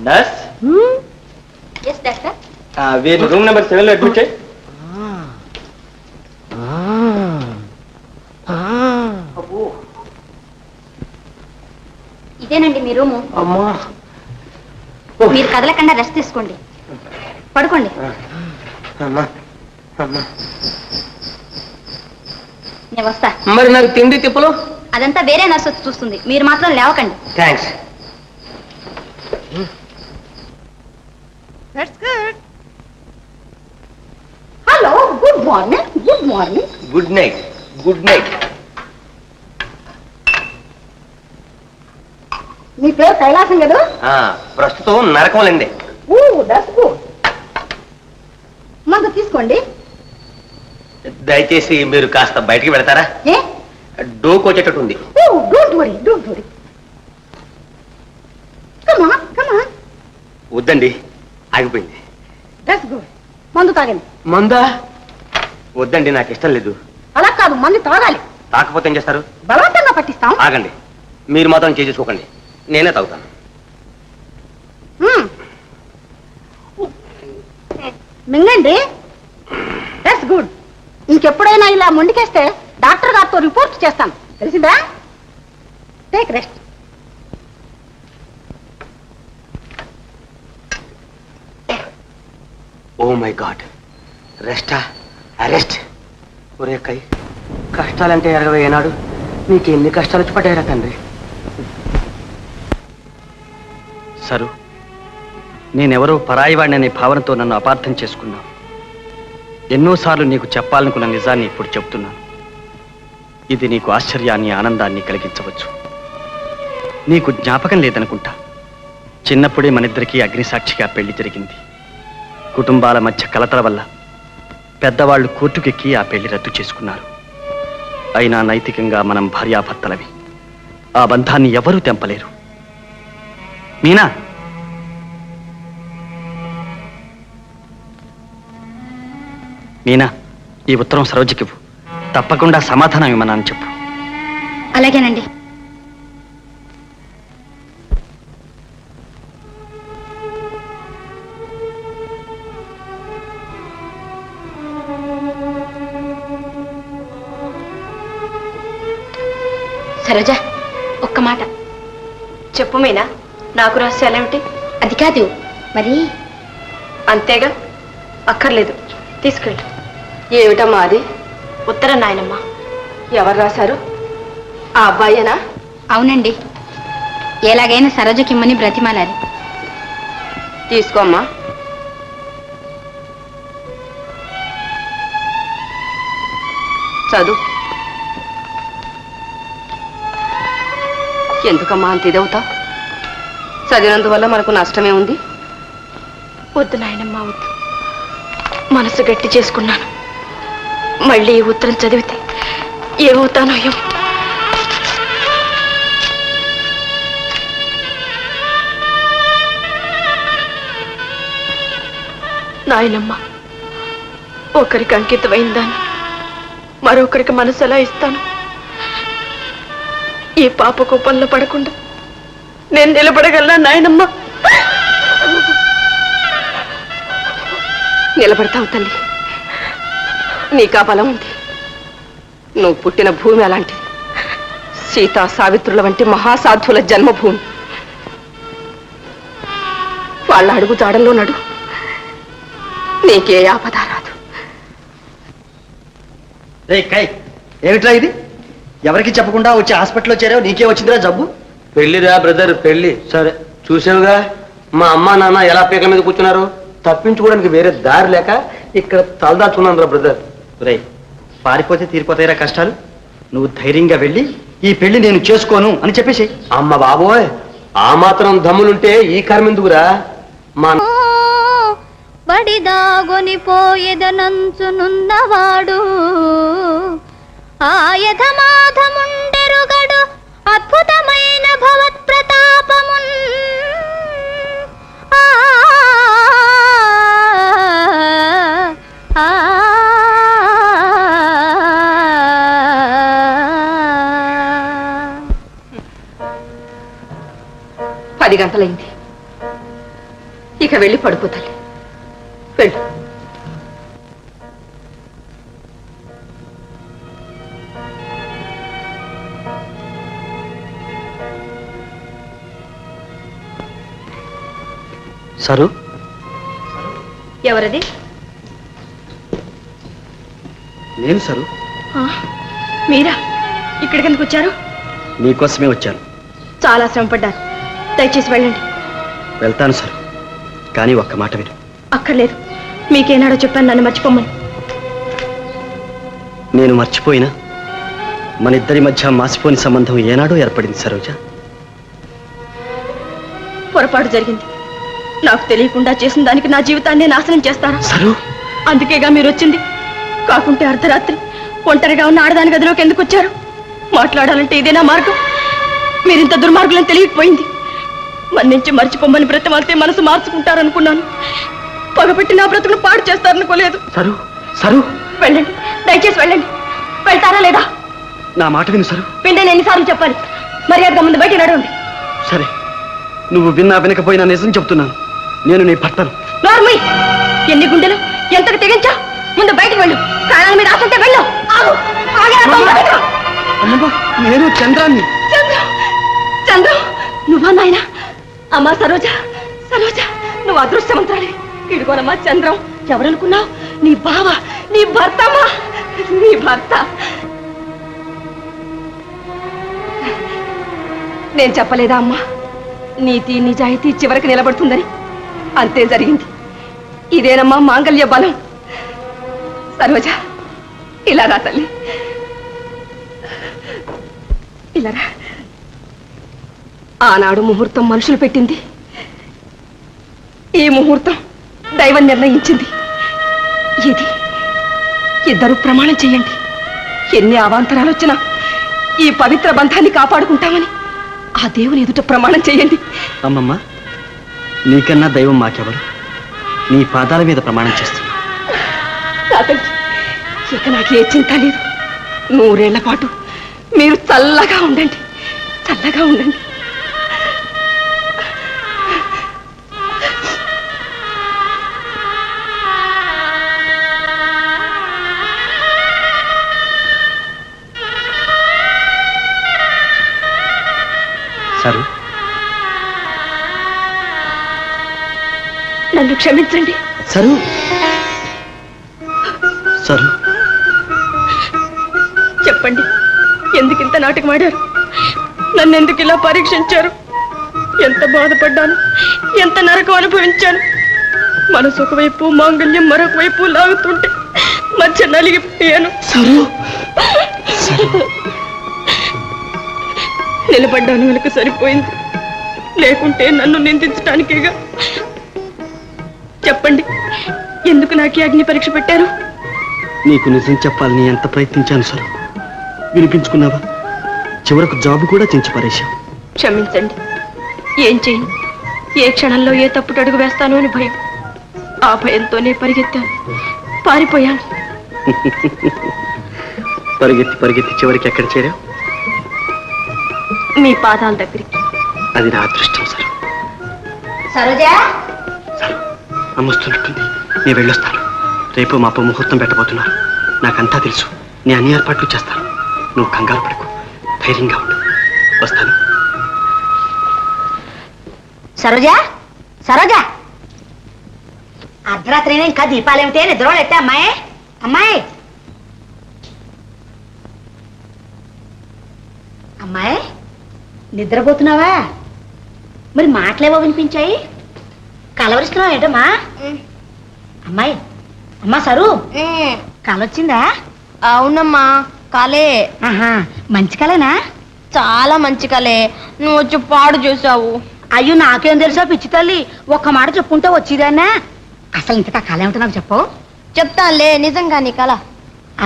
నర్స్, వీరిని రూమ్ నెంబర్ 7లో అడ్మిట్ చేయి. ఇదేనండి మీ రూము. అమ్మా, మీరు కదలకుండా రెస్ట్ తీసుకోండి, పడుకోండి. అమ్మా, అమ్మా. నేను వస్తా. మరి నాకు తిండి తిప్పలు? అదంతా వేరే నర్సు వచ్చి చూస్తుంది, మీరు మాత్రం లేవకండి. Thanks. Hello, good morning. Good morning. Good night. Good night. మీ పేరు కైలాసం కదా? ప్రస్తుతం నరకములండి. That's good. మందు తీసుకోండి. దయచేసి మీరు కాస్త బయటికి వెళతారా? ఏ? డోకు వచ్చేటట్టు ఉంది. Don't worry, don't worry. Come on, come on. వద్దండి, ఆగిపోయింది. That's good. మందు తాగండి. మందా? వద్దండి, నాకు ఇష్టం లేదు. అలా కాదు, మందు తాగాలి. తాకపోతే ఏం చేస్తారు? బలవంతంగా పట్టిస్తాం. ఆగండి, మీరు మాత్రం చేసుకోకండి, నేనే తాగుతాను. మింగండి. That's good. ఇంకెప్పుడైనా ఇలా మొండికేస్తే డాక్టర్ గారితో రిపోర్ట్ చేస్తాను, తెలిసిందా? Take rest. Oh my god, రెస్టా? అరెస్ట్? ఒరే కై, కష్టాలంటే ఎరగవే ఏనాడు. నీకు ఎన్ని కష్టాలు వచ్చి పడ్డాయిరా తండ్రి. సరు, నేనెవరో పరాయివాడిని అనే భావనతో నన్ను అపార్థం చేసుకున్నావు. ఎన్నోసార్లు నీకు చెప్పాలనుకున్న నిజాన్ని ఇప్పుడు చెప్తున్నాను. ఇది నీకు ఆశ్చర్యాన్ని, ఆనందాన్ని కలిగించవచ్చు. నీకు జ్ఞాపకం లేదనుకుంటా, చిన్నప్పుడే మనిద్దరికీ అగ్నిసాక్షిగా పెళ్లి జరిగింది. కుటుంబాల మధ్య కలతల వల్ల పెద్దవాళ్లు కోర్టుకెక్కి ఆ పెళ్లి రద్దు చేసుకున్నారు. అయినా నైతికంగా మనం భార్యాభర్తలవి. ఆ బంధాన్ని ఎవరూ తెంపలేరు. మీనా, మీనా, ఈ ఉత్తరం సరోజకివ్వు. తప్పకుండా సమాధానం ఇవ్వమని చెప్పు. అలాగేనండి. సరోజ, ఒక్క మాట చెప్పు మీనా, నాకు రహస్యాలేమిటి? అది కాదు మరి. అంతేగా, అక్కర్లేదు, తీసుకెళ్ళు. ఏమిటమ్మా అది? ఉత్తరం నాయనమ్మా. ఎవరు రాశారు? ఆ అబ్బాయేనా? అవునండి, ఎలాగైనా సరోజకిమ్మని బ్రతిమాలాలి. తీసుకోమ్మా. చదువు. ఎందుకమ్మా అంత ఇదవుతావు? చదివినందువల్ల మనకు నష్టమే ఉంది. వద్దు నాయనమ్మా, వద్దు. మనసు గట్టి చేసుకున్నాను. మళ్ళీ ఈ ఉత్తరం చదివితే ఏమవుతానో ఏమో. నాయనమ్మ, ఒకరికి అంకితమైందాను మరొకరికి మనసు ఎలా ఇస్తాను? ఈ పాప కోపంలో పడకుండా నేను నిలబడగలనా నాయనమ్మ? నిలబడతావు తల్లి, నీకా బలం ఉంది. నువ్వు పుట్టిన భూమి అలాంటిది. సీతా సావిత్రుల వంటి మహాసాధువుల జన్మభూమి. వాళ్ళ అడుగు జాడల్లో నడు, నీకే ఆపద రాదు. రే కై, ఏమిట్రా ఇది? ఎవరికి చెప్పకుండా వచ్చి హాస్పిటల్లో చేరావు, నీకే వచ్చిందిరా జబ్బు? పెళ్లిరా బ్రదర్, పెళ్లి. సరే చూసావుగా మా అమ్మ నాన్న ఎలా పీక మీద కూర్చున్నారు. తప్పించుకోవడానికి వేరే దారి లేక ఇక్కడ తలదాచుకున్నాను రా బ్రదర్. రే, పారిపోతే తీరిపోతాయిరా కష్టాలు. నువ్వు ధైర్యంగా వెళ్ళి ఈ పెళ్లి నేను చేసుకోను అని చెప్పేసి. అమ్మ బాబోయ్, ఆ మాత్రం దమ్ములుంటే ఈ కర్మ ఎందుకురా? మా బడిదాగొని పోయేదనంచునున్నవాడు ఆయధమాధముండెరుగడు అద్భుతమైన భవత్ ప్రతాపమున్. పది గంటలైంది, ఇక వెళ్ళి పడుకోతాలి. వెళ్ళు. సరు, ఎవరది? నేను సరు. మీరా? ఇక్కడికి ఎందుకు వచ్చారు? నీకోసమే వచ్చాను. చాలా శ్రమపడ్డారు, దయచేసి వెళ్ళండి. వెళ్తాను సరు, కానీ ఒక్క మాట విను. అక్కర్లేదు, మీకేనాడో చెప్పాను నన్ను మర్చిపోమ్మని. నేను మర్చిపోయినా మన ఇద్దరి మధ్య మాసిపోని సంబంధం ఏనాడో ఏర్పడింది సరోజ. పొరపాటు జరిగింది. నాకు తెలియకుండా చేసిన దానికి నా జీవితాన్ని నాశనం చేస్తారా? సరు, అందుకేగా మీరు వచ్చింది. కాకుంటే అర్ధరాత్రి ఒంటరిగా ఉన్న ఆడదాని గదిలోకి ఎందుకు వచ్చారు? మాట్లాడాలంటే ఇదేనా మార్గం? మీరింత దుర్మార్గులని తెలియకపోయింది. మన్నించి మర్చిపోమ్మని బ్రతమాలితే మనసు మార్చుకుంటారనుకున్నాను. పగపెట్టి నా బ్రతుకును పాడు చేస్తారనుకోలేదు. సరు, సరు, వెళ్ళండి, దయచేసి వెళ్ళండి. వెళ్తారా లేదా? నా మాట విను సరు. వింటే నేను ఎన్నిసార్లు చెప్పాలి? మర్యాదగా ముందు బయట నడవండి. సరే, నువ్వు విన్నా వినకపోయినా నిజం చెప్తున్నాను. నేను నీ భర్తను. నార్మల్, ఎన్ని గుండెలు ఎంతకు తెగించా? ముందు బయటకు వెళ్ళు. ప్రాణాల మీద ఆశంటే వెళ్ళు. ఆగు, ఆగరా, తొందరగా. అమ్మమ్మ, నేను చంద్రాన్ని. చంద్రం, చంద్రం, నువ్వా నాయనా? అమ్మా సరోజ, సరోజ, నువ్వు అదృష్టవంతురాలి. ఇడుకోనమ్మా చంద్రం. ఎవరనుకున్నావు? నీ బావ, నీ భర్త అమ్మా, నీ భర్త. నేను చెప్పలేదా అమ్మా, నీతి నిజాయితీ చివరికి నిలబడుతుందని? అంతే జరిగింది. ఇదేనమ్మా మాంగళ్య బలం. సరోజ, ఇలా రా తల్లి, ఇలా రా. ఆనాడు ముహూర్తం మనుషులు పెట్టింది, ఈ ముహూర్తం దైవం నిర్ణయించింది. ఇది ఇద్దరు ప్రమాణం చేయండి. ఎన్ని అవాంతరాలు వచ్చినా ఈ పవిత్ర బంధాన్ని కాపాడుకుంటామని ఆ దేవుని ఎదుట ప్రమాణం చేయండి. అమ్మమ్మ, నీకన్నా దైవం మాకెవరు? నీ పాదాల మీద ప్రమాణం చేస్తున్నా. ఇక నాకే చింత లేదు. 100 ఏళ్ల పాటు మీరు చల్లగా ఉండండి, చల్లగా ఉండండి. సరు, నన్ను క్షమించండి. సరు, సరు, చెప్పండి, ఎందుకింత నాటకం ఆడారు? నన్ను ఎందుకు ఇలా పరీక్షించారు? ఎంత బాధపడ్డాను, ఎంత నరకం అనుభవించాను. మనసు ఒకవైపు, మాంగళ్యం మరొక వైపు లాగుతుంటే మధ్య నలిగిపోయాను. నిలబడ్డాను వెనుక సరిపోయింది, లేకుంటే నన్ను నిందించడానికేగా. చెప్పండి, ఎందుకు నాకు అగ్ని పరీక్ష పెట్టారు? నీకు నిజం చెప్పాలని ఎంత ప్రయత్నించాను సరు. వినిపించుకున్నావా? చివరకు జాబు కూడా తెంచి పారేశావు. క్షమించండి. ఏం చేయను? ఏ క్షణంలో ఏ తప్పుడు అడుగు వేస్తాను అని భయం. ఆ భయంతోనే పరిగెత్తాను, పారిపోయాను. పరిగెత్తి పరిగెత్తి చివరికి ఎక్కడ చేరావు? మీ పాదాల దగ్గరికి. అది నా అదృష్టం సార్. సరోజా, సార్ అమ్మొస్తున్నట్టుంది. నేను వెళ్ళొస్తాను. రేపు మాప ముహూర్తం పెట్టబోతున్నారు. నాకంతా తెలుసు. నేను అన్ని ఏర్పాట్లు చేస్తాను. నువ్వు కంగారు పడకు, ధైర్యంగా ఉండు. వస్తాను. సరోజా, సరోజా, అర్ధరాత్రి ఇంకా దీపాలేమిటే నిద్రలో ఎట్టే అమ్మాయి? అమ్మాయి, అమ్మాయి, నిద్రపోతున్నావా? మరి మాటలేవో వినిపించాయి. కలవరిస్తున్నావు ఏంటమ్మా? అమ్మాయి, అమ్మా సరు, కలొచ్చిందా? అవునమ్మా, కలే. ఆహా, మంచి కలేనా? చాలా మంచి కలే. నువ్వు వచ్చి పాడు చేసావు. అయ్యో, నాకేం తెలుసా పిచ్చి తల్లి. ఒక్క మాట చెప్పుంటే వచ్చేదాన్నా. అసలు ఇంతకా కళ ఏమిటో నాకు చెప్పవు? చెప్తానులే, నిజంగా నీ కళ.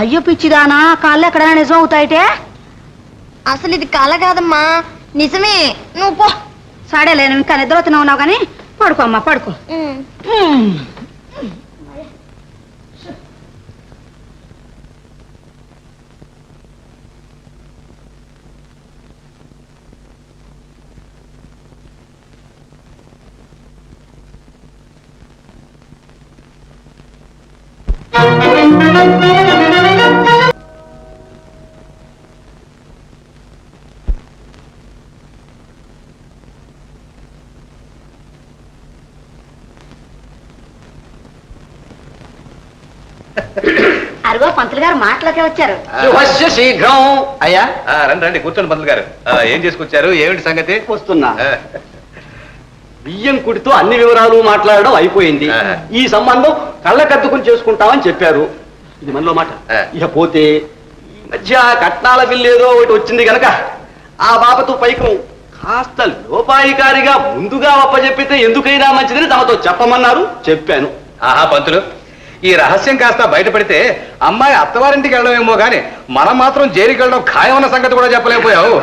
అయ్యో పిచ్చిదానా, కాళ్ళు ఎక్కడైనా నిజం అవుతాయిటే? అసలు ఇది కళ కాదమ్మా, నిజమే. నువ్వు పో. సరేలే, నువ్వు ఇంకా నిద్రపోతున్నావు కానీ పడుకో అమ్మా, పడుకో. అరుగో పంతులు గారు మాటలోకి వచ్చారు. శీఘ్రం. అయ్యా రండి రండి, కూర్చోండి పంతులు గారు. ఏం చేసుకొచ్చారు? ఏమిటి సంగతి? వస్తున్నా. బియ్యం కుడితో అన్ని వివరాలు మాట్లాడడం అయిపోయింది. ఈ సంబంధం కళ్ళకద్దుకుని చేసుకుంటామని చెప్పారు. ఇది మనలో మాట. ఇక పోతే ఈ మధ్య కట్నాల బిల్లు ఏదో ఒకటి వచ్చింది గనక ఆ బాబతో పైకం కాస్త లోపాయికారిగా ముందుగా అప్పచెప్పితే ఎందుకైనా మంచిదని తమతో చెప్పమన్నారు. చెప్పాను. ఆహా పంతులు, ఈ రహస్యం కాస్త బయటపడితే అమ్మాయి అత్తవారింటికి వెళ్ళడమేమో గాని మనం మాత్రం జైలుకి వెళ్ళడం ఖాయమన్న సంగతి కూడా చెప్పలేకపోయావు.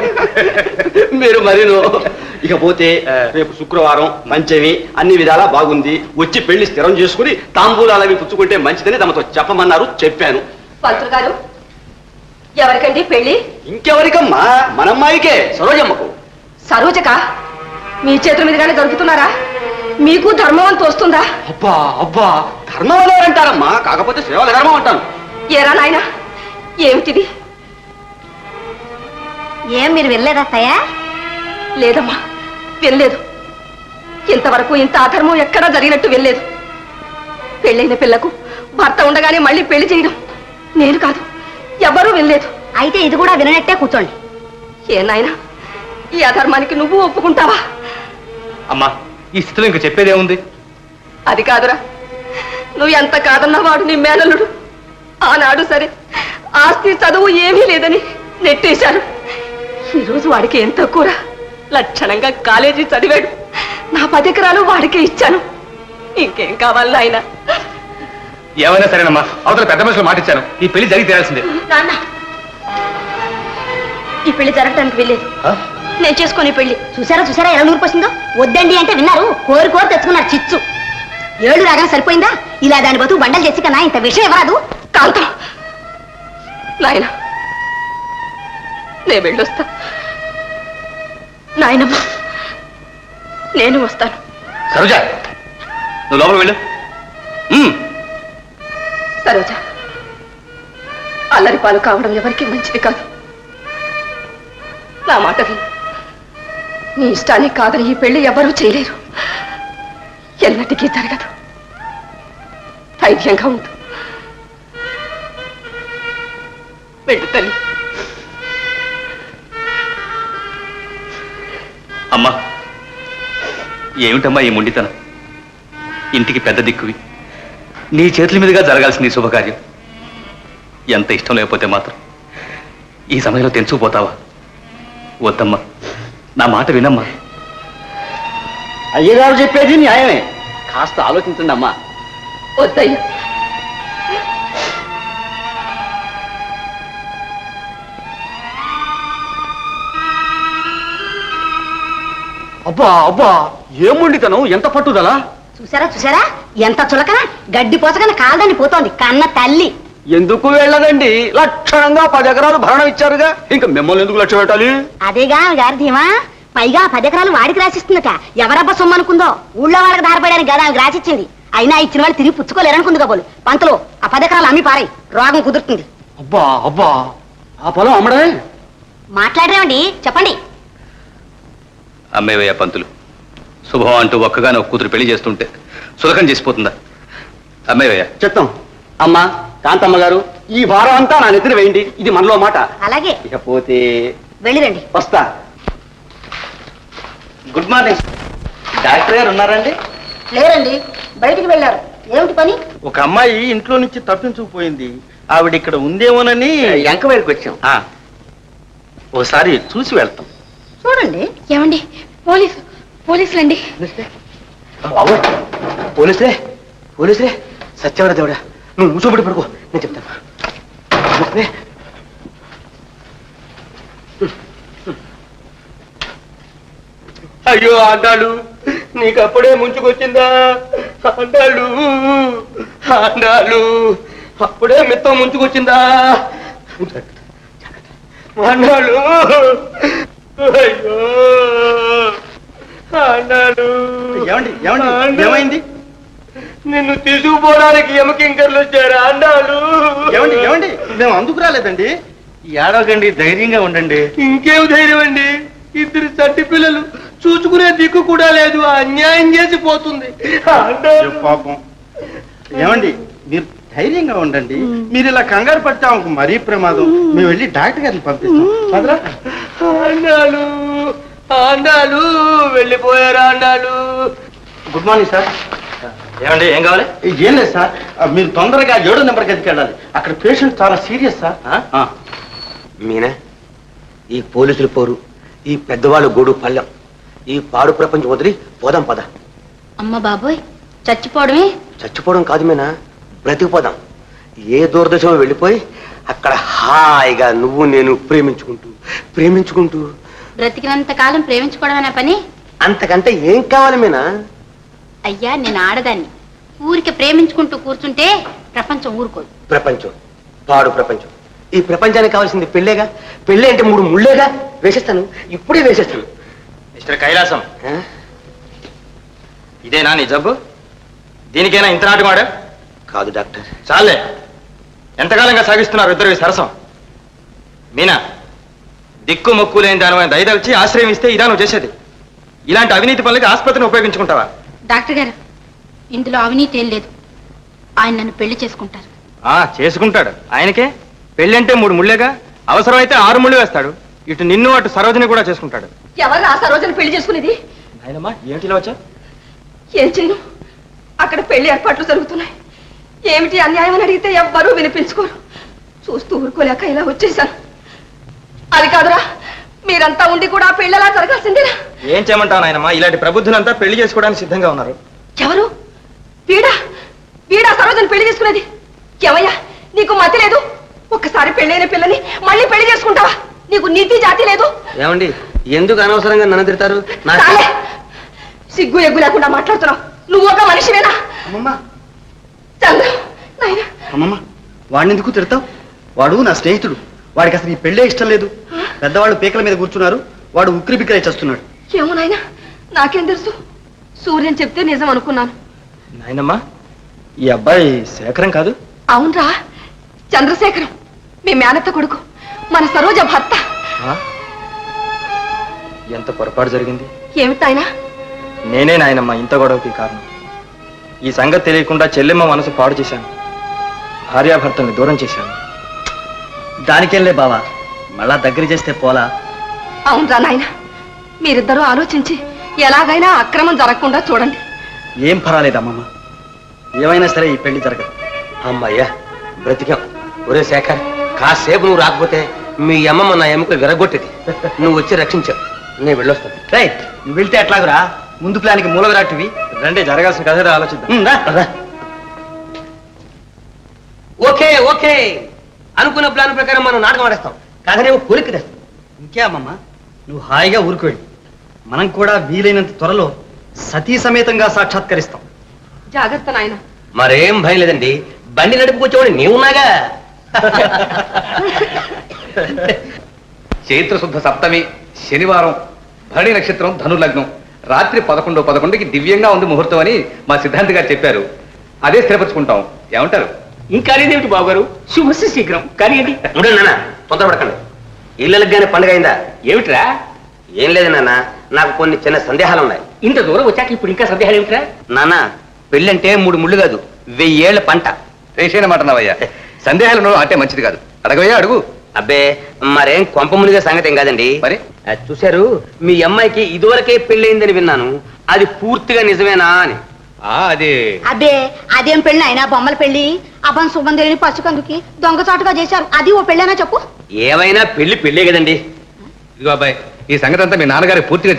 మీరు మరీను. ఇకపోతే రేపు శుక్రవారం, పంచమి, అన్ని విధాలా బాగుంది. వచ్చి పెళ్లి స్థిరం చేసుకుని తాంబూలాలవి పుచ్చుకుంటే మంచిదని తమతో చెప్పమన్నారు. చెప్పాను. పంతులు గారు, ఎవరికండి పెళ్లి? ఇంకెవరికమ్మా? మనమ్మాయికే, సరోజమ్మకు. సరోజక మీ చేతుల మీదుగానే దొరుకుతున్నారా? మీకు ధర్మం అంత వస్తుందా? అబ్బా అబ్బా, ధర్మం అనేవారంటారమ్మా, కాకపోతే సేవల ధర్మం అంటాను. ఏరా నాయనా, ఏమిటిది? ఏం మీరు వెళ్ళలేదత్తయ్య? లేదమ్మా, వెళ్ళలేదు. ఇంతవరకు ఇంత అధర్మం ఎక్కడా జరిగినట్టు వెళ్ళలేదు. పెళ్ళైన పిల్లకు భర్త ఉండగానే మళ్ళీ పెళ్లి చేయడం నేను కాదు, ఎవరూ వెళ్ళలేదు. అయితే ఇది కూడా విననట్టే కూర్చోండి. ఏ నాయనా, ఈ అధర్మానికి నువ్వు ఒప్పుకుంటావా? అమ్మా, ఈ స్థితిలో ఇంక చెప్పేదేముంది? అది కాదురా, నువ్వు ఎంత కాదన్నవాడు నీ మేనల్లుడు. ఆనాడు సరే, ఆస్తి చదువు ఏమీ లేదని నెట్టేశారు. ఈరోజు వాడికి ఎంత కూర, లక్షణంగా కాలేజీ చదివాడు. నా 10 ఎకరాలు వాడికే ఇచ్చాను. ఇంకేం కావాలి నాయనా? ఏమైనా సరేనమ్మా, అవతల పెద్ద మనుషులు మాటిచ్చాను. ఈ పెళ్లి జరిగి తీరాల్సిందే. నాన్న, ఈ పెళ్లి జరగడానికి వెళ్ళలేదు. నేను చేసుకుని పెళ్లి. చూసారా ఎలా నూరుకొచ్చిందో? వద్దండి అంటే విన్నారు. కోరి తెచ్చుకున్నారు చిచ్చు. 7 రాగానే సరిపోయిందా? ఇలా దాని బతుకు బండలు తెచ్చి కన్నా ఇంత విషయం ఇవ్వరాదు. కాంతం, నాయన నేను వెళ్ళొస్తా. నాయనమ్మ, నేను వస్తాను. సరోజా, నువ్వు లోపలికి వెళ్ళు. సరోజ, అల్లరి పాలు కావడం ఎవరికి మంచిది కాదు. నా మాట విను. నీ ఇష్టానికి కాదని ఈ పెళ్లి ఎవరూ చేయలేరు. ఎన్నటికీ జరగదు. ధైర్యంగా ఉండు. వెళ్ళు తల్లి. అమ్మా, ఏమిటమ్మా ఈ మొండితనం? ఇంటికి పెద్ద దిక్కువి, నీ చేతుల మీదుగా జరగాల్సిన ఈ శుభకార్యం ఎంత ఇష్టం లేకపోతే మాత్రం ఈ సమయంలో తెంచుకుపోతావా? వద్దమ్మా, నా మాట వినమ్మా. అయ్యగారు చెప్పేది న్యాయమే. కాస్త ఆలోచించండి అమ్మా. అబ్బా అబ్బా ఏముండితనం ఎంత పట్టుదలా. చూసారా చూసారా ఎంత చులకన గడ్డి పోసకన కాలదని పోతోంది కన్న తల్లి. ఎందుకు వెళ్ళదండి? లక్షణంగా 10 ఎకరాలు భరణం ఇచ్చారుగా, ఇంకా మిమ్మల్ని ఎందుకు లక్ష్యం పెట్టాలి? అదేగా గారి ధీమా. పైగా 10 ఎకరాలు వాడికి రాసిస్తుందట. ఎవరబ్బా సొమ్ము అనుకుందో, ఊళ్ళో వాళ్ళకి దారిపడడానికి కదా ఆమెకు రాసిచ్చింది. అయినా ఇచ్చిన వాళ్ళు తిరిగి పుచ్చుకోలేరనుకుంది కాబోలు. పంతలో ఆ 10 ఎకరాలు అమ్మి పారాయి, రోగం కుదురుతుంది. అబ్బా అబ్బా ఆ పొలం అమ్మడే. మాట్లాడరేమండి, చెప్పండి. అమ్మేవయ్య పంతులు, శుభం అంటూ ఒక్కగానే ఒక కూతురు పెళ్లి చేస్తుంటే సులకం చేసిపోతుందా? అమ్మేవయ్య. చెప్తాం. అమ్మా కాంతమ్మ గారు, ఈ భారం అంతా నా నెత్తిన వేయండి. ఇది మనలో మాట. అలాగే ఇకపోతే వెళ్ళిరండి. వస్తా. Good morning. డాక్టర్ గారు ఉన్నారండి? లేరండి, బయటికి వెళ్ళారు. ఏమిటి పని? ఒక అమ్మాయి ఇంట్లో నుంచి తప్పించుకుపోయింది. ఆవిడ ఇక్కడ ఉందేమోనని ఎంకవైరికి వచ్చాం. ఓసారి చూసి వెళ్తాం. చూడండి. ఏమండి, పోలీసులండి. పోలీసులే పోలీసులే. సత్యవర దేవుడా, నువ్వు మూసోబడి పడుకో, నేను చెప్తాను. అయ్యో ఆండాలు, నీకు అప్పుడే ముంచుకొచ్చిందా? ఆండాలు ఆండాలు, అప్పుడే మిత్తం ముంచుకొచ్చిందా? ఆండాలు, అయ్యో ఆండాలు. ఏమండి ఏమండి ఏమైంది? నిన్ను తీసుకుపోవడానికి ఎమకింకర్లు వచ్చారు ఆండాలు. ఏమండి ఏమండి మేము అందుకు రాలేదండి. ఏడవకండి, ధైర్యంగా ఉండండి. ఇంకేం ధైర్యం అండి? 2 చంటి పిల్లలు చూసుకునే దిక్కు కూడా లేదు, అన్యాయం చేసి పోతుంది. పాపం. ఏమండి మీరు ధైర్యంగా ఉండండి. మీరు ఇలా కంగారు పడితే ఆమెకు మరీ ప్రమాదం. మేము వెళ్ళి డాక్టర్ గారిని పంపిస్తాం. పదరా. ఆండాలు ఆండాలు వెళ్ళిపోయారు ఆండాలు. Good morning sir. ఏమండి, ఏం కావాలి? ఏం లేదు సార్, మీరు తొందరగా 7వ నెంబర్ గదికి వెళ్ళాలి. అక్కడ పేషెంట్ చాలా సీరియస్ సార్. మీనా, ఈ పోలీసులు పోరు, ఈ పెద్దవాళ్ళు గూడు పళ్ళెం, ఈ పాడు ప్రపంచం వదిలి పోదాం పద. అమ్మ బాబోయ్, చచ్చిపోవడమే. చచ్చిపోవడం కాదు మీనా, బ్రతికిపోదాం. ఏ దూరదర్శనం వెళ్ళిపోయి అక్కడ హాయిగా నువ్వు నేను ప్రేమించుకుంటూ బ్రతికినంత కాలం ప్రేమించుకోవడమేనా పని? అంతకంటే ఏం కావాలి మీనా? అయ్యా, నేను ఆడదాన్ని. ఊరికి ప్రేమించుకుంటూ కూర్చుంటే ప్రపంచం ఊరుకోదు. ప్రపంచం పాడు ప్రపంచం. ఈ ప్రపంచానికి కావాల్సింది పెళ్ళేగా. పెళ్ళి అంటే 3 ముళ్ళేగా. వేసేస్తాను, ఇప్పుడే వేసేస్తాను. మిస్టర్ కైలాసం, ఇదేనా నీ జబ్బు? దీనికైనా ఇంత నాటకం ఆడా? కాదు డాక్టర్. చాలే, ఎంతకాలంగా సాగిస్తున్నారు ఇద్దరు ఈ సరసం? మీనా, దిక్కు మొక్కు లేని దాని దయదలిచి ఆశ్రయం ఇస్తే ఇదా నువ్వు చేసేది? ఇలాంటి అవినీతి పనులకి ఆసుపత్రిని ఉపయోగించుకుంటావా? డాక్టర్ గారు, ఇందులో అవినీతి ఏం లేదు. ఆయన నన్ను పెళ్లి చేసుకుంటారు. చేసుకుంటాడు. ఆయనకే పెళ్లి అంటే 3 ముళ్ళేగా. అవసరమైతే 6 ముళ్ళు వేస్తాడు. ఇటు నిన్ను అటు సరోజని కూడా చేసుకుంటాడు. ఎవరు ఆ సరోజని పెళ్లి చేసుకునేది? ఆయనమ్మా, ఏమిటి ఇలా వచ్చా? ఏం చేయను, అక్కడ పెళ్లి ఏర్పాట్లు జరుగుతున్నాయి. ఏమిటి అన్యాయం అని అడిగితే ఎవ్వరూ వినిపించుకోరు. చూస్తూ ఊరుకోలేక ఇలా వచ్చేసాను. అది కాదురా, మీరంతా ఉండి కూడా ఆ పెళ్ళలా జరగాల్సిందేనా? ఏం చేయమంటావు నాయనమ్మా, ఇలాంటి ప్రబుద్ధులంతా పెళ్లి చేసుకోవడానికి సిద్ధంగా ఉన్నారు. ఎవరు? వీడా సరోజని పెళ్లి చేసుకునేది? ఏమయ్యా, నీకు మతి లేదు? ఒక్కసారి పెళ్ళైన పిల్లని మళ్ళీ పెళ్లి చేసుకుంటావా? నీకు నీతి జాతి లేదు? ఏమండి, ఎందుకు అనవసరంగా నన్ను తిడతారు? చాలే, సిగ్గు ఎగ్గు లేకుండా మాట్లాడుతున్నావు. నువ్వు ఒక మనిషివేనా? అమ్మమ్మ చంద్ర, నాయనా. అమ్మమ్మ, వాడిని ఎందుకు తిడతావు? వాడు నా స్నేహితుడు. వాడికి అసలు ఈ పెళ్ళే ఇష్టం లేదు. పెద్దవాళ్ళు పీకల మీద కూర్చున్నారు, వాడు ఉక్కిరి బిక్కిరై చేస్తున్నాడు. ఏమో నాయనా, నాకేం తెలుసు? సూర్యని చెప్తే నిజం అనుకున్నాను. నాయనమ్మా, ఈ అబ్బాయి శేఖరం కాదు? అవునరా, చంద్రశేఖరం, మీ మేనత్త కొడుకు, మన సరోజ భర్త. ఎంత పొరపాటు జరిగింది. ఏమిటాయనా? నేనే నాయనమ్మా ఇంత గొడవకి కారణం. ఈ సంగతి తెలియకుండా చెల్లెమ్మ మనసు పాడు చేశాను, భార్యాభర్తల్ని దూరం చేశాను. దానికెళ్ళే బావా, మళ్ళా దగ్గర చేస్తే పోలా. అవునరా నాయన, మీరిద్దరూ ఆలోచించి ఎలాగైనా అక్రమం జరగకుండా చూడండి. ఏం పర్వాలేదు అమ్మమ్మ, ఏమైనా సరే ఈ పెళ్లి జరగదు. అమ్మయ్యా, బ్రతికాం. ఒరే శేఖర్, కాసేపు నువ్వు రాకపోతే మీ అమ్మమ్మ నా ఎముకలు విరగొట్టేది. నువ్వు వచ్చి రక్షించావు. నేను వెళ్ళొస్తాను. రైట్, నువ్వు వెళ్తే ఎట్లాగురా? ముందు ప్లాన్కి మూల విరాటివి. రండి, జరగాల్సిన కథ ఆలోచిద్దాం. ఓకే ఓకే, అనుకున్న ప్లాన్ ప్రకారం మనం నాటకం ఆడేస్తాం. కాదనే కోరిక తెస్తాం. ఇంకే అమ్మమ్మ, నువ్వు హాయిగా ఊరుకు వెళ్ళి మనం కూడా వీలైనంత త్వరలో సతీ సమేతంగా సాక్షాత్కరిస్తాం. జాగ్రత్త నాయన. మరేం భయం లేదండి, బండి నడుపుకొచ్చేవాడు నీవున్నాగా. చైత్ర శుద్ధ సప్తమి శనివారం, భరణి నక్షత్రం, ధనుర్లగ్నం, రాత్రి 11:11కి దివ్యంగా ఉంది ముహూర్తం అని మా సిద్ధాంతి గారు చెప్పారు. అదే స్థిరపరుచుకుంటాం. ఏమంటారు? ఇంకా అనేదేమిటి బాబు గారు, శుభస్య శీఘ్రం కానీ ఏంటి? ఉండండి నాన్న, తొందరపడకండి. ఇళ్ళకి కానీ పండుగ అయిందా? ఏమిట్రా? ఏం లేదు నాన్న, నాకు కొన్ని చిన్న సందేహాలు ఉన్నాయి. ఇంత దూరం వచ్చాక ఇప్పుడు ఇంకా సందేహాలు ఏమిట్రా? నాన్న, పెళ్ళంటే 3 ముళ్ళు కాదు, 1000 ఏళ్ల పంట. రేషైన మాట నావయ్యా, సందేహాలు అంటే మంచిది కాదు. అడగవయ్యా, అడుగు. అబ్బే, మరేం కొంప మునిగే సంగతి ఏం కాదండి. మరి చూశారు, మీ అమ్మాయికి ఇదివరకే పెళ్ళయిందని విన్నాను, అది పూర్తిగా నిజమేనా అని. అది అబ్బే, అదేం పెళ్లి అయినా బొమ్మల పెళ్లి. అబ్బన్ సుబంధుని పసుకందుకి దొంగచాటుగా చేశారు. అది ఓ పెళ్ళైనా చెప్పు. ఏమైనా పెళ్ళే కదండి. ఇదిగో అబ్బాయి, ఈ సంగతి అంతా మీ నాన్నగారికి పూర్తిగా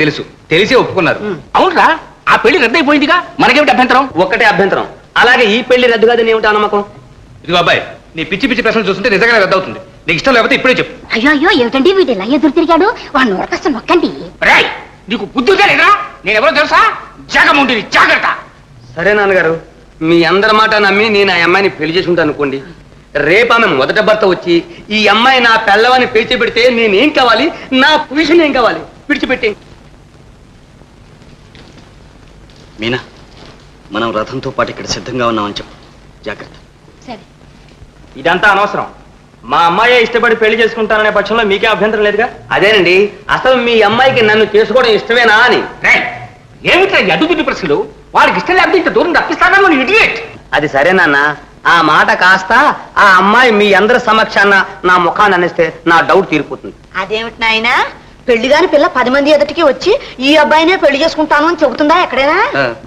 తెలిసి ఒప్పుకున్నారు. అవునరా, ఆ పెళ్లి రద్దయిపోయిందిగా, మనకేమిటి అభ్యంతరం? ఒక్కటే అభ్యంతరం, అలాగే ఈ పెళ్లి రద్దు కాదని ఏమిటా నమ్మకం? ఇదిగో అబ్బాయి, నీ పిచ్చి పిచ్చి ప్రశ్నలు చూస్తుంటే నిజంగానే రద్దవుతుంది. నీకు ఇష్టం లేకపోతే ఇప్పుడే చెప్పు. అయ్యో ఏమిటండి వీడు ఇలా ఎదురు తిరిగాడు? వాడు నోరకస్త నొక్కండి. రాయ్, నీకు బుద్ధి లేదా? నేనెవరో తెలుసా? జగముండిని, జాగ్రత్త. సరే నాన్నగారు, మీ అందరి మాట నమ్మి నేను ఆ అమ్మాయిని పెళ్లి చేసుకుంటాను అనుకోండి. రేపు ఆమె మొదట భర్త వచ్చి ఈ అమ్మాయి నా పెళ్ళవని పేర్చిపెడితే నేనేం కావాలి, నా పొజిషన్ ఏం కావాలి? విడిచిపెట్టి. మీనా, మనం రథంతో పాటు ఇక్కడ సిద్ధంగా ఉన్నామని చెప్పు. జాగ్రత్త. సరే. ఇదంతా అనవసరం. మా అమ్మాయే ఇష్టపడి పెళ్లి చేసుకుంటాననే పక్షంలో మీకే అభ్యంతరం లేదుగా? అదేనండి, అసలు మీ అమ్మాయికి నన్ను చేసుకోవడం ఇష్టమేనా అని. రాయ్, ఏమిట్రా ఈ అడ్డుదిడ్డు ప్రశ్నలు? వాళ్ళకి ఇష్టం లేకపోతే ఇంత దూరం తప్పిస్తానా నువ్వు ఇడియట్? అది సరే నాన్న, ఆ మాట కాస్త ఆ అమ్మాయి మీ అందరి సమక్షాన నా ముఖాన్ని అనేస్తే నా డౌట్ తీరిపోతుంది. అదేమిటి నాయనా, పెళ్లి కాని పిల్ల 10 మంది ఎదుటికి వచ్చి ఈ అబ్బాయినే పెళ్లి చేసుకుంటాను అని చెబుతుందా ఎక్కడైనా?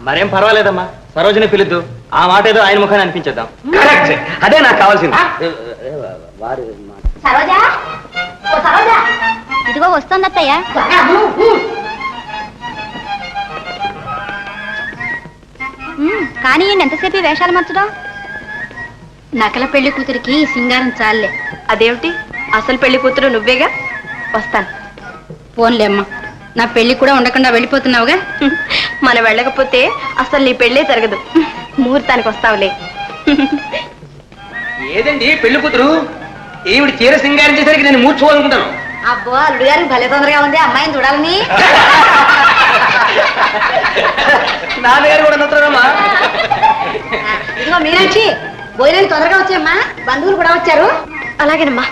మరేం పర్వాలేదమ్మా, సరోజని పిలుద్దు. ఆ మాట ఏదో ఆయన ముఖాన్ని అనిపించేద్దాం. కరెక్ట్, అదే నాకు కావాల్సింది. సరోజా, ఓ సరోజా, ఇదిగో వస్తుంది అత్తయ్య. కానీ ఎంతసేపు ఈ వేషాలు మార్చడం? నకల పెళ్లి కూతురికి సింగారం చాలే. అదేమిటి, అసలు పెళ్లి కూతురు నువ్వేగా. వస్తాను. పోన్లే అమ్మా, నా పెళ్లి కూడా ఉండకుండా వెళ్ళిపోతున్నావుగా. మనం వెళ్ళకపోతే అసలు నీ పెళ్ళే జరగదు. ముహూర్తానికి వస్తావులే. ఏదండి పెళ్లి కూతురు, ఈవిడ చీర సింగారం చేసరికి నేను మూర్చుకోవాలనుకుంటాను. అబ్బో, అల్లుడు గారు భలే తొందరగా ఉంది అమ్మాయిని చూడాలని. నాన్నగారు కూడా నచ్చుతారమ్మా. ఇదిగో మీనాక్షి, భోజనానికి తొందరగా వచ్చాయమ్మా, బంధువులు కూడా వచ్చారు. అలాగేనమ్మా.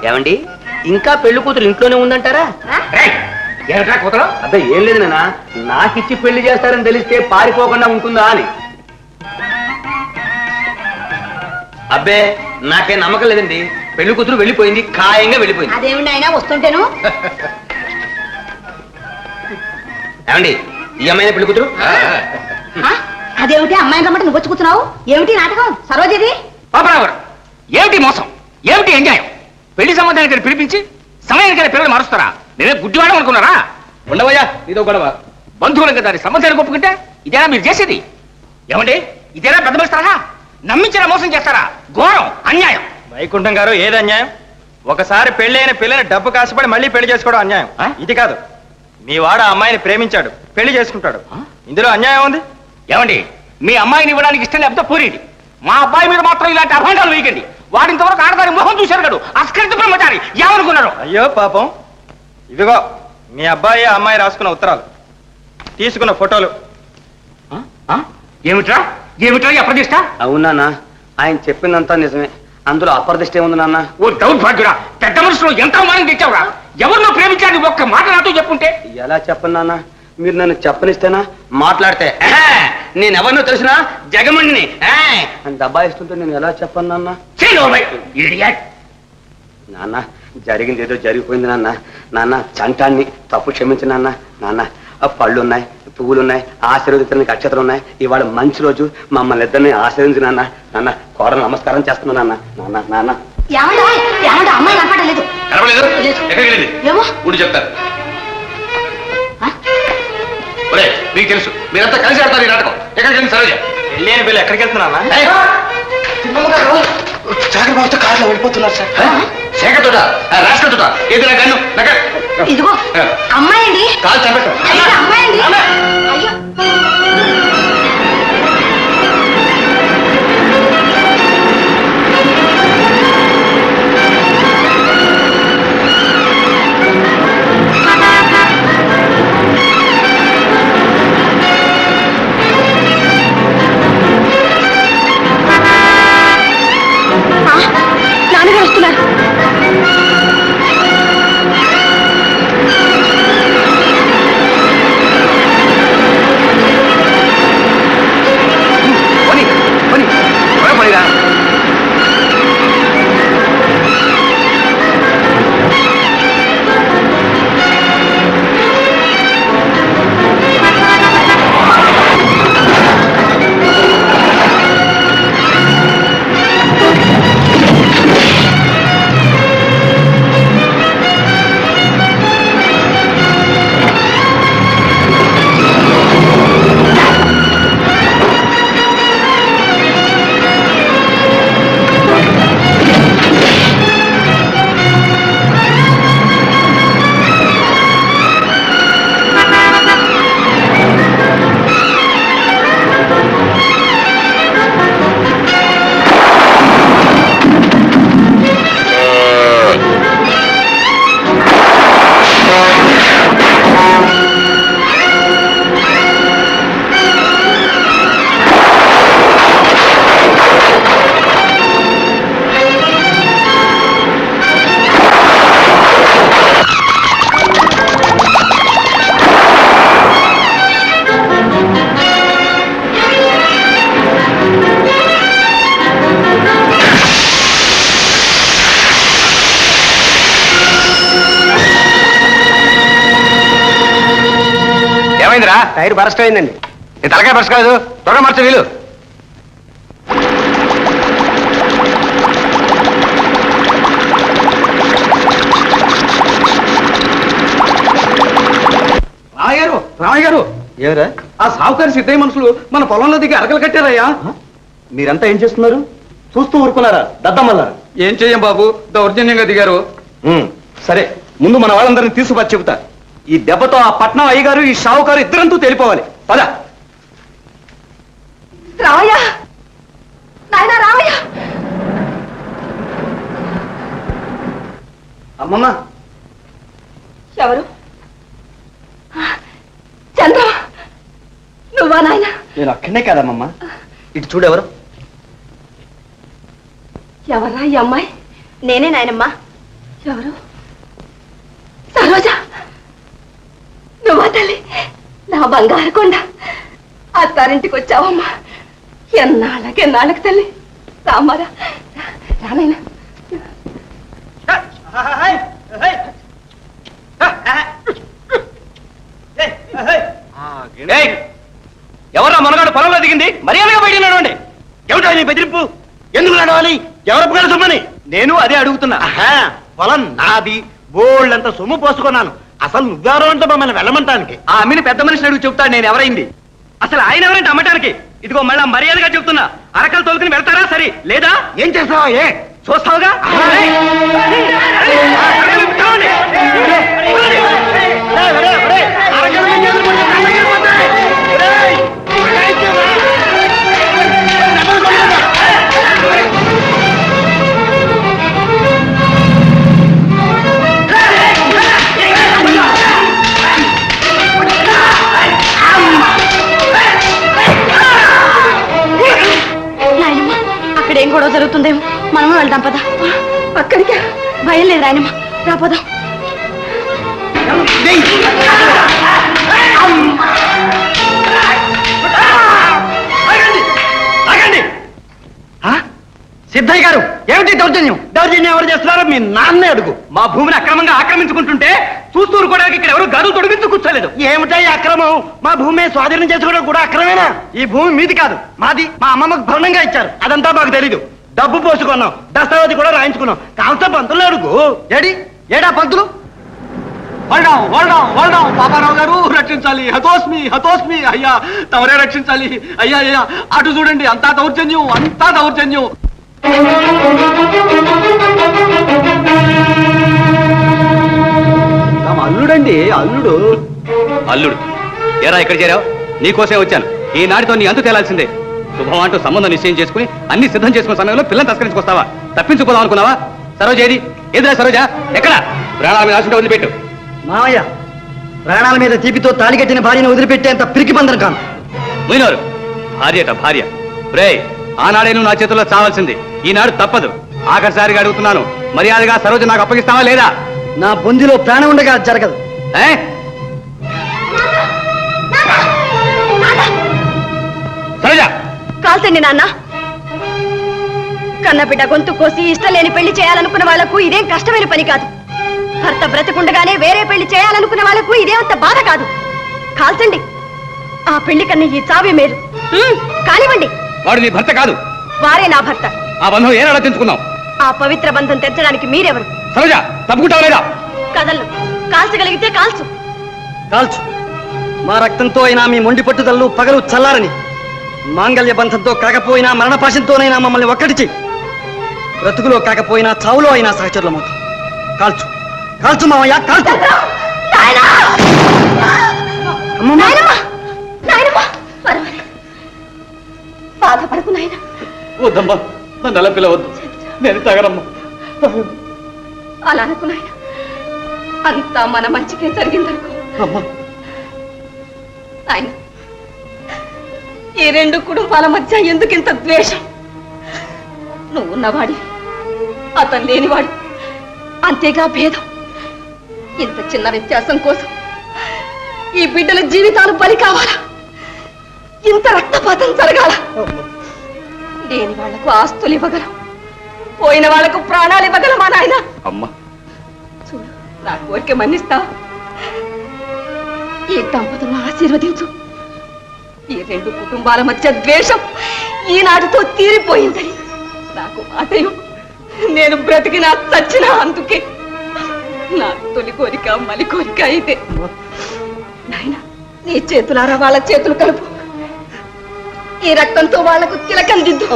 ఏమండి, ఇంకా పెళ్లి కూతురు ఇంట్లోనే ఉందంటారా? రాయ్, ఏమిట్రా కూతురు? అబ్బాయి ఏం లేదు నాన్న, నాకిచ్చి పెళ్లి చేస్తారని తెలిస్తే పారిపోకుండా ఉంటుందా అని. అబ్బే, నాకేం నమ్మకం లేదండి. పెళ్లి కూతురు వెళ్ళిపోయింది, ఖాయంగా వెళ్ళిపోయింది. అదేమిటి ఆయన వస్తుంటేను. ఏమండి, ఈ అమ్మాయిన పెళ్లి కూతురు? అదేమిటి అమ్మాయిని రమ్మంటే నువ్వు వచ్చి కూర్చున్నావు? ఏమిటి నాటకం? సరోజది పాపరావు, ఏమిటి మోసం, ఏమిటి ఎంజాయం? పెళ్లి సంబంధానికి పిలిపించి సమయానికి పిల్లలు మారుస్తారా? నేనే గుడ్డివాడం అనుకున్నారా? ఉండవయ్యా, ఇదో గొడవ. బంధువులకు దాని సంబంధానికి ఒప్పుకుంటే ఇదేనా మీరు చేసేది? ఏమండి, ఇదేనా పెద్ద మనిస్తారా? నమ్మించిన మోసం చేస్తారా? ఘోరం, అన్యాయం. వైకుంఠం గారు, ఏది అన్యాయం? ఒకసారి పెళ్లి అయిన పిల్లని డబ్బు కాసుపడి మళ్ళీ పెళ్లి చేసుకోవడం అన్యాయం. ఇది కాదు, మీ వాడు ఆ అమ్మాయిని ప్రేమించాడు, పెళ్లి చేసుకుంటాడు. ఇందులో అన్యాయం ఉంది? ఏమండి, మీ అమ్మాయిని ఇవ్వడానికి ఇష్టం లేకపోతే పూరేది. మా అబ్బాయి మీద మాత్రం ఇలాంటి అభాండాలు వేయకండి. వాడింతవరకు ఆడదాని మొహం చూశారు కడు. అస్కరిత బ్రహ్మచారి ఏమనుకున్నారు? అయ్యో పాపం, ఇదిగో మీ అబ్బాయి ఆ అమ్మాయి రాసుకున్న ఉత్తరాలు, తీసుకున్న ఫోటోలు. ఏమిట్రా ఏమిట్రా అప్రదిష్ట? అవునా, ఆయన చెప్పిందంతా నిజమే. అందులో అప్రదిష్ట ఏముంది నాన్న? ఓ దౌర్భాగ్యురా, పెద్ద మనుషులు ఎంత అవమానం తెచ్చావురా? ఎవరినో ప్రేమించాలని ఒక్క మాట నాతో చెప్పుంటే. ఎలా చెప్పను నాన్న, మీరు నన్ను చెప్పనిస్తేనా? మాట్లాడితే నేను ఎవరినో తెలిసినా జగమణిని అని దబాయిస్తుంటే నేను ఎలా చెప్పను నాన్న? నాన్న, జరిగింది ఏదో జరిగిపోయింది నాన్న. నాన్న, చంటాన్ని తప్పు క్షమించు నాన్న. నాన్న, పళ్ళు ఉన్నాయి, పువ్వులు ఉన్నాయి, ఆశీర్వదించడానికి అక్షతలు ఉన్నాయి. ఇవాళ మంచి రోజు, మమ్మల్ని ఇద్దరిని ఆశీర్వదించు నాన్న. నాన్న, కోడలు నమస్కారం చేస్తున్నా నాన్న. నాన్న నాన్న అమ్మాయి కనపడలేదు. ఏమో ఊడి చెప్తారు. మీకు తెలుసు, మీరంతా కలిసి ఆడతారు ఈ నాటకం. ఎక్కడికి వెళ్ళి సరోజ? పెళ్లి అయిన పిల్ల ఎక్కడికి వెళ్తున్నా? అట్లా వెళ్ళిపోతున్నారు సార్. శేఖర్ తోట రాష్ట్ర తోట ఏది నా గన్ను ఇదిగో అమ్మాయి అండి, కాలు చంపేస్తాం. అమ్మాయి అండి. అయ్యో నాన్నగారు వస్తున్నారు. పోనీ పోనీ పోనీరా. ఏమైందిరా? టైర్ బరస్ట్ అయిందండి. నీ తలకాయ బరస్ట్ కాదు, త్వరగా మార్చు వీలు. రామయ్య గారు ఏరా ఆ సావుకారి సిద్ధయ్య మనుషులు మన పొలంలో దిగి అరకలు కట్టారయ్యా. మీరంతా ఏం చేస్తున్నారు? చూస్తూ ఊరుకున్నారా దద్దమ్మల్లా? ఏం చెయ్యం బాబు, దౌర్జన్యంగా దిగారు. సరే, ముందు మన వాళ్ళందరినీ తీసుకుపచ్చి చెబుతా. ఈ దెబ్బతో ఆ పట్నం అయ్యగారు ఈ షావుకారు ఇద్దరంతూ తెలిపోవాలి. పద. రామయ్య, నాయనా రామయ్య. అమ్మమ్మ, ఎవరు? చంద్ర, నువ్వా నాయన? నేను అక్కడనే కాదమ్మమ్మ. ఇటు చూడెవరు? ఎవరా ఈ అమ్మాయి? నేనే నాయనమ్మా. ఎవరు? సరోజ, నువ్వా తల్లి? నా బంగారు కొండ, అత్తారింటికి వచ్చావమ్మా. ఎన్నాళ్ళకి తల్లి. రామారా, రానైనా. ఎవరా మనగాడు పొలంలో దిగింది? మర్యాదగా బయట నడవండి. ఏమిటో నీ బెదిరింపు? ఎందుకు నడవాలి? ఎవరు పొగల సొమ్మని? నేను అదే అడుగుతున్నా. పొలం నాది, బోళ్ళంత సొమ్ము పోసుకున్నాను. అసలు నువ్వెవరో అంటే మమ్మల్ని వెళ్ళమంటానికి. ఆ అమ్మిని పెద్ద మనిషిని అడుగు చెప్తాడు నేను ఎవరైంది. అసలు ఆయన ఎవరంటే అమ్మటానికి? ఇదిగో మళ్ళా మర్యాదగా చెప్తున్నా, అరకలు తోలుకుని వెళ్తారా సరే, లేదా ఏం చేస్తావా? చూస్తావుగా. అక్కడేం గొడవ జరుగుతుందేమో, మనము వెళ్దాం పదా. అక్కడికి భయం లేదు రాయనమ్మ, రాపోదాం. సిద్ధయ్య గారు, ఏమిటి దౌర్జన్యం? దౌర్జన్యం ఎవరు చేస్తున్నారో మీ నాన్నే అడుగు. మా భూమిని అక్రమంగా ఆక్రమించుకుంటుంటే చూస్తూ ఊరుకోవడానికి ఇక్కడ ఎవరు గదులు తొడిగించు కూర్చోలేదు. ఏమిటా ఈ అక్రమం? మా భూమి స్వాధీనం చేసుకోవడం కూడా అక్రమేనా? ఈ భూమి మీది కాదు, మాది. మా అమ్మమ్మకు భరణంగా ఇచ్చారు, అదంతా మాకు తెలీదు. డబ్బు పోసుకున్నాం, దస్తావేది కూడా రాయించుకున్నాం. కాంత పంతులు అడుగు. ఏడా పంతులు? పాపారావు గారు రక్షించాలి. హతోస్మి అయ్యా, తమరే రక్షించాలి. అయ్యా అటు చూడండి, అంతా దౌర్జన్యం. అల్లుడు అల్లుడు ఎరా ఇక్కడ చేరావు నీకోసమే వచ్చాను ఈనాటితో నీ అంతు తేలాల్సిందే శుభం అంటూ సంబంధం నిశ్చయం చేసుకుని అన్ని సిద్ధం చేసుకున్న సమయంలో పిల్లలు తస్కరించుకొస్తావా తప్పించుకోదాం అనుకున్నావా సరోజ ఏదిరా సరోజ ఎక్కడ ప్రాణాల మీద ఆశంటే వదిలిపెట్టు మావయ్య ప్రాణాల మీద తీపితో తాళికట్టిన భార్యను వదిలిపెట్టేంత పిరికి బంధం కాను పోయినారు భార్యట భార్య రే ఆనాడే నువ్వు నా చేతుల్లో చావాల్సింది ఈనాడు తప్పదు ఆఖరిసారిగా అడుగుతున్నాను మర్యాదగా సరోజ నాకు అప్పగిస్తావా లేదా నా బొందిలో ప్రాణం ఉండగా జరగదు సరోజ కాల్చండి నాన్న కన్నబిడ్డ గొంతు కోసి ఇష్టం లేని పెళ్లి చేయాలనుకున్న వాళ్లకు ఇదేం కష్టమైన పని కాదు భర్త బ్రతికుండగానే వేరే పెళ్లి చేయాలనుకున్న వాళ్లకు ఇదేమంత బాధ కాదు కాల్చండి ఆ పెళ్లి కన్నా ఈ చావే మేలు కానివ్వండి వాడు నీ భర్త కాదు వారే నా భర్త ఆ బంధం ఏనాడో తెంచుకుందాం ఆ పవిత్ర బంధం తెచ్చడానికి మీరెవరు సరోజ తప్పుకుంటావా లేదా కదలను కాల్చగలిగితే కాల్చు కాల్చు మా రక్తంతో అయినా మీ మొండి పట్టుదలను పగలు చల్లారని మాంగళ్య బంధంతో కాకపోయినా మరణపాశంతోనైనా మమ్మల్ని ఒక్కటి చెయ్యి బ్రతుకులో కాకపోయినా చావులో అయినా సహచరులమవుతాం కాల్చు కాల్చు మావయ్య కాల్చు బాధపడకు నాయన వద్దమ్మా నన్ను అలా పిలవద్దు నేను తగనమ్మా అలా అనుకు నాయన అంతా మన మంచికే జరిగిందనుకో ఆయన ఈ రెండు కుటుంబాల మధ్య ఎందుకింత ద్వేషం నువ్వు ఉన్నవాడి అతను లేనివాడు అంతేగా భేదం ఇంత చిన్న వ్యత్యాసం కోసం ఈ బిడ్డల జీవితాలు బలి కావాలా ఇంత రక్తపాతం జరగాల లేని వాళ్లకు ఆస్తులు ఇవ్వగలం పోయిన వాళ్లకు ప్రాణాలు ఇవ్వగలమా నాయన అమ్మా చూడు నా కోరిక మన్నిస్తావా ఈ దంపతులను ఆశీర్వదించు ఈ రెండు కుటుంబాల మధ్య ద్వేషం ఈనాటితో తీరిపోయిందని నాకు మాటయు నేను బ్రతికినా చచ్చినా అందుకే నా తొలి కోరిక మలి కోరిక అయితే నాయన నీ చేతులారా వాళ్ళ చేతులు కలుపు ఈ రక్తంతో వాళ్లకు తిలకం దిద్దు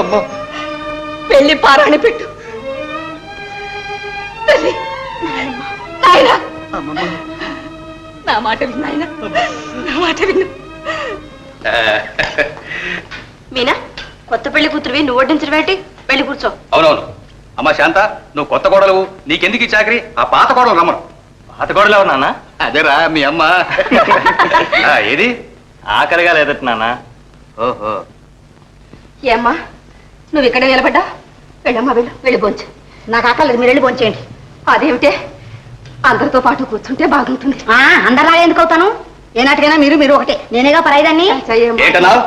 పెళ్లి పారాణి పెట్టు తల్లి నాయన నా మాట విను నాయన నా మాట విను మీనా కొత్త పెళ్లి కూతురువి నువ్వు వడ్డించడం ఏంటి వెళ్ళి కూర్చో అవునవును అమ్మా శాంత నువ్వు కొత్త కోడలు నీకెందుకు ఈ చాకరీ ఆ పాత కోడలు రమ్మను పాత గోడలు ఎవరు నాన్న అదేరా మీ అమ్మ ఏది ఆకలిగా లేదట నాన్న ఓహో ఏమ్మా నువ్వు ఇక్కడ నిలబడ్డా వెళ్ళమ్మా వెళ్ళి భోంచు నాకు ఆకలేదు మీరు వెళ్ళి భోంచేయండి అదేమిటే అందరితో పాటు కూర్చుంటే బాగుంటుంది అందరిలాగా ఎందుకు అవుతాను ఏనాటికైనా మీరు ఒకటే నేనేగా పరాయిదాన్ని ఏంటన్నావు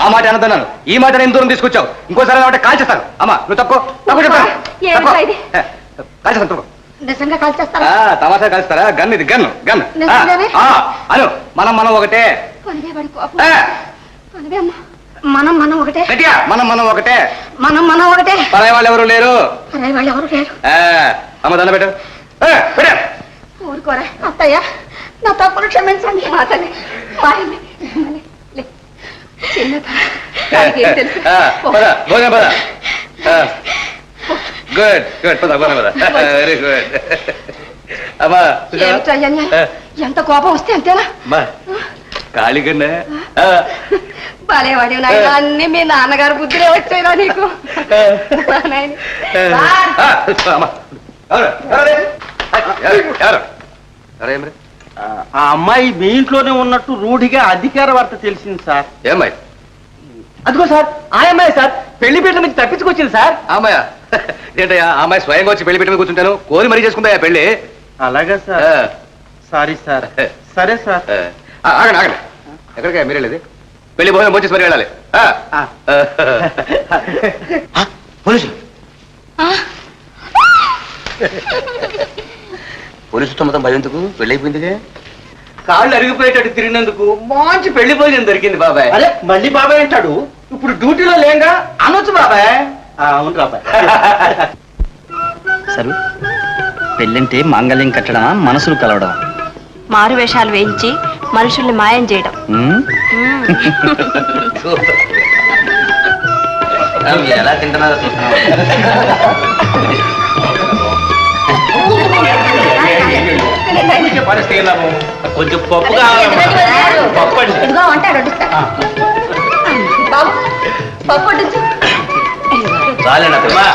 ఆ మాట అనదన్నాను ఈ మాట నేను దూరం తీసుకొచ్చావు ఇంకోసారి అంటే కాల్ చేస్తాను అమ్మా నువ్వు తక్కువ కాల్చేస్తాను తక్కువ నిజంగా కాల్ చేస్తారా తమాషా కాల్స్తారా గన్ ఇది గన్ను గన్ నిజంగానే? అను మనం ఒకటే మనం ఒకటే గట్టిగా మనం ఒకటే మనం ఒకటే పరాయి వాళ్ళు ఎవరు లేరు పరాయి వాళ్ళు ఎవరు లేరు అమ్మ దండ పెట్టు ఊరుకోరా అత్తయ్య నా తప్పులు క్షమించండి మాతని చిన్న తెలుసు భోజనం పద గుడ్ గుడ్ పద భోజనం పద వెరీ గుడ్ అమ్మా ఏమిటో అన్యాయం. ఎంత కోపం వస్తే అంతేనా ఖాళీ కన్నా భలేవాడి నాయన అన్ని మీ నాన్నగారు బుద్ధిలో వచ్చాయిరా నీకు ఆ అమ్మాయి మీ ఇంట్లోనే ఉన్నట్టు రూఢిగా అధికార వార్త తెలిసింది సార్ ఏమ్మాయి అదిగో సార్ ఆ అమ్మాయి సార్ పెళ్లి పీటల నుంచి తప్పించుకొచ్చింది సార్ అమ్మాయ ఏంటయ్యా ఆ అమ్మాయి స్వయంగా వచ్చి పెళ్లి పెట్టి కూర్చుంటాను కోరి మరీ చేసుకుందా పెళ్లి అలాగా సార్ సారీ సార్ సరే సార్ ఆగండి ఆగండి ఎక్కడికా మీరు వెళ్ళేది పెళ్లి భోజనం వచ్చేసి మరి వెళ్ళాలి పోలీసులు పోలీసుతో మొత్తం భయం ఎందుకు పెళ్ళైపోయిందిగా కాళ్ళు అరిగిపోయేటట్టు తిరిగినందుకు మంచి పెళ్లి భోజనం దొరికింది బాబాయ్ అరే మళ్ళీ బాబాయ్ అంటాడు ఇప్పుడు డ్యూటీలో లేంగా అనొచ్చు బాబాయ్ అవును బాబాయ్ సరు పెళ్ళంటే మాంగళ్యం కట్టడమా మనసులు కలవడమా మారు వేషాలు వేయించి మనుషుల్ని మాయం చేయడం ఎలా తింటున్నారో తింటే పారేస్తే వెళ్ళాము. కొంచెం పప్పు కావాలమ్మా. పప్పు అండి. ఇదిగో వంట వడ్డిస్తా. బాబు పప్పు వడ్డించు. చాలండి అత్తమ్మా.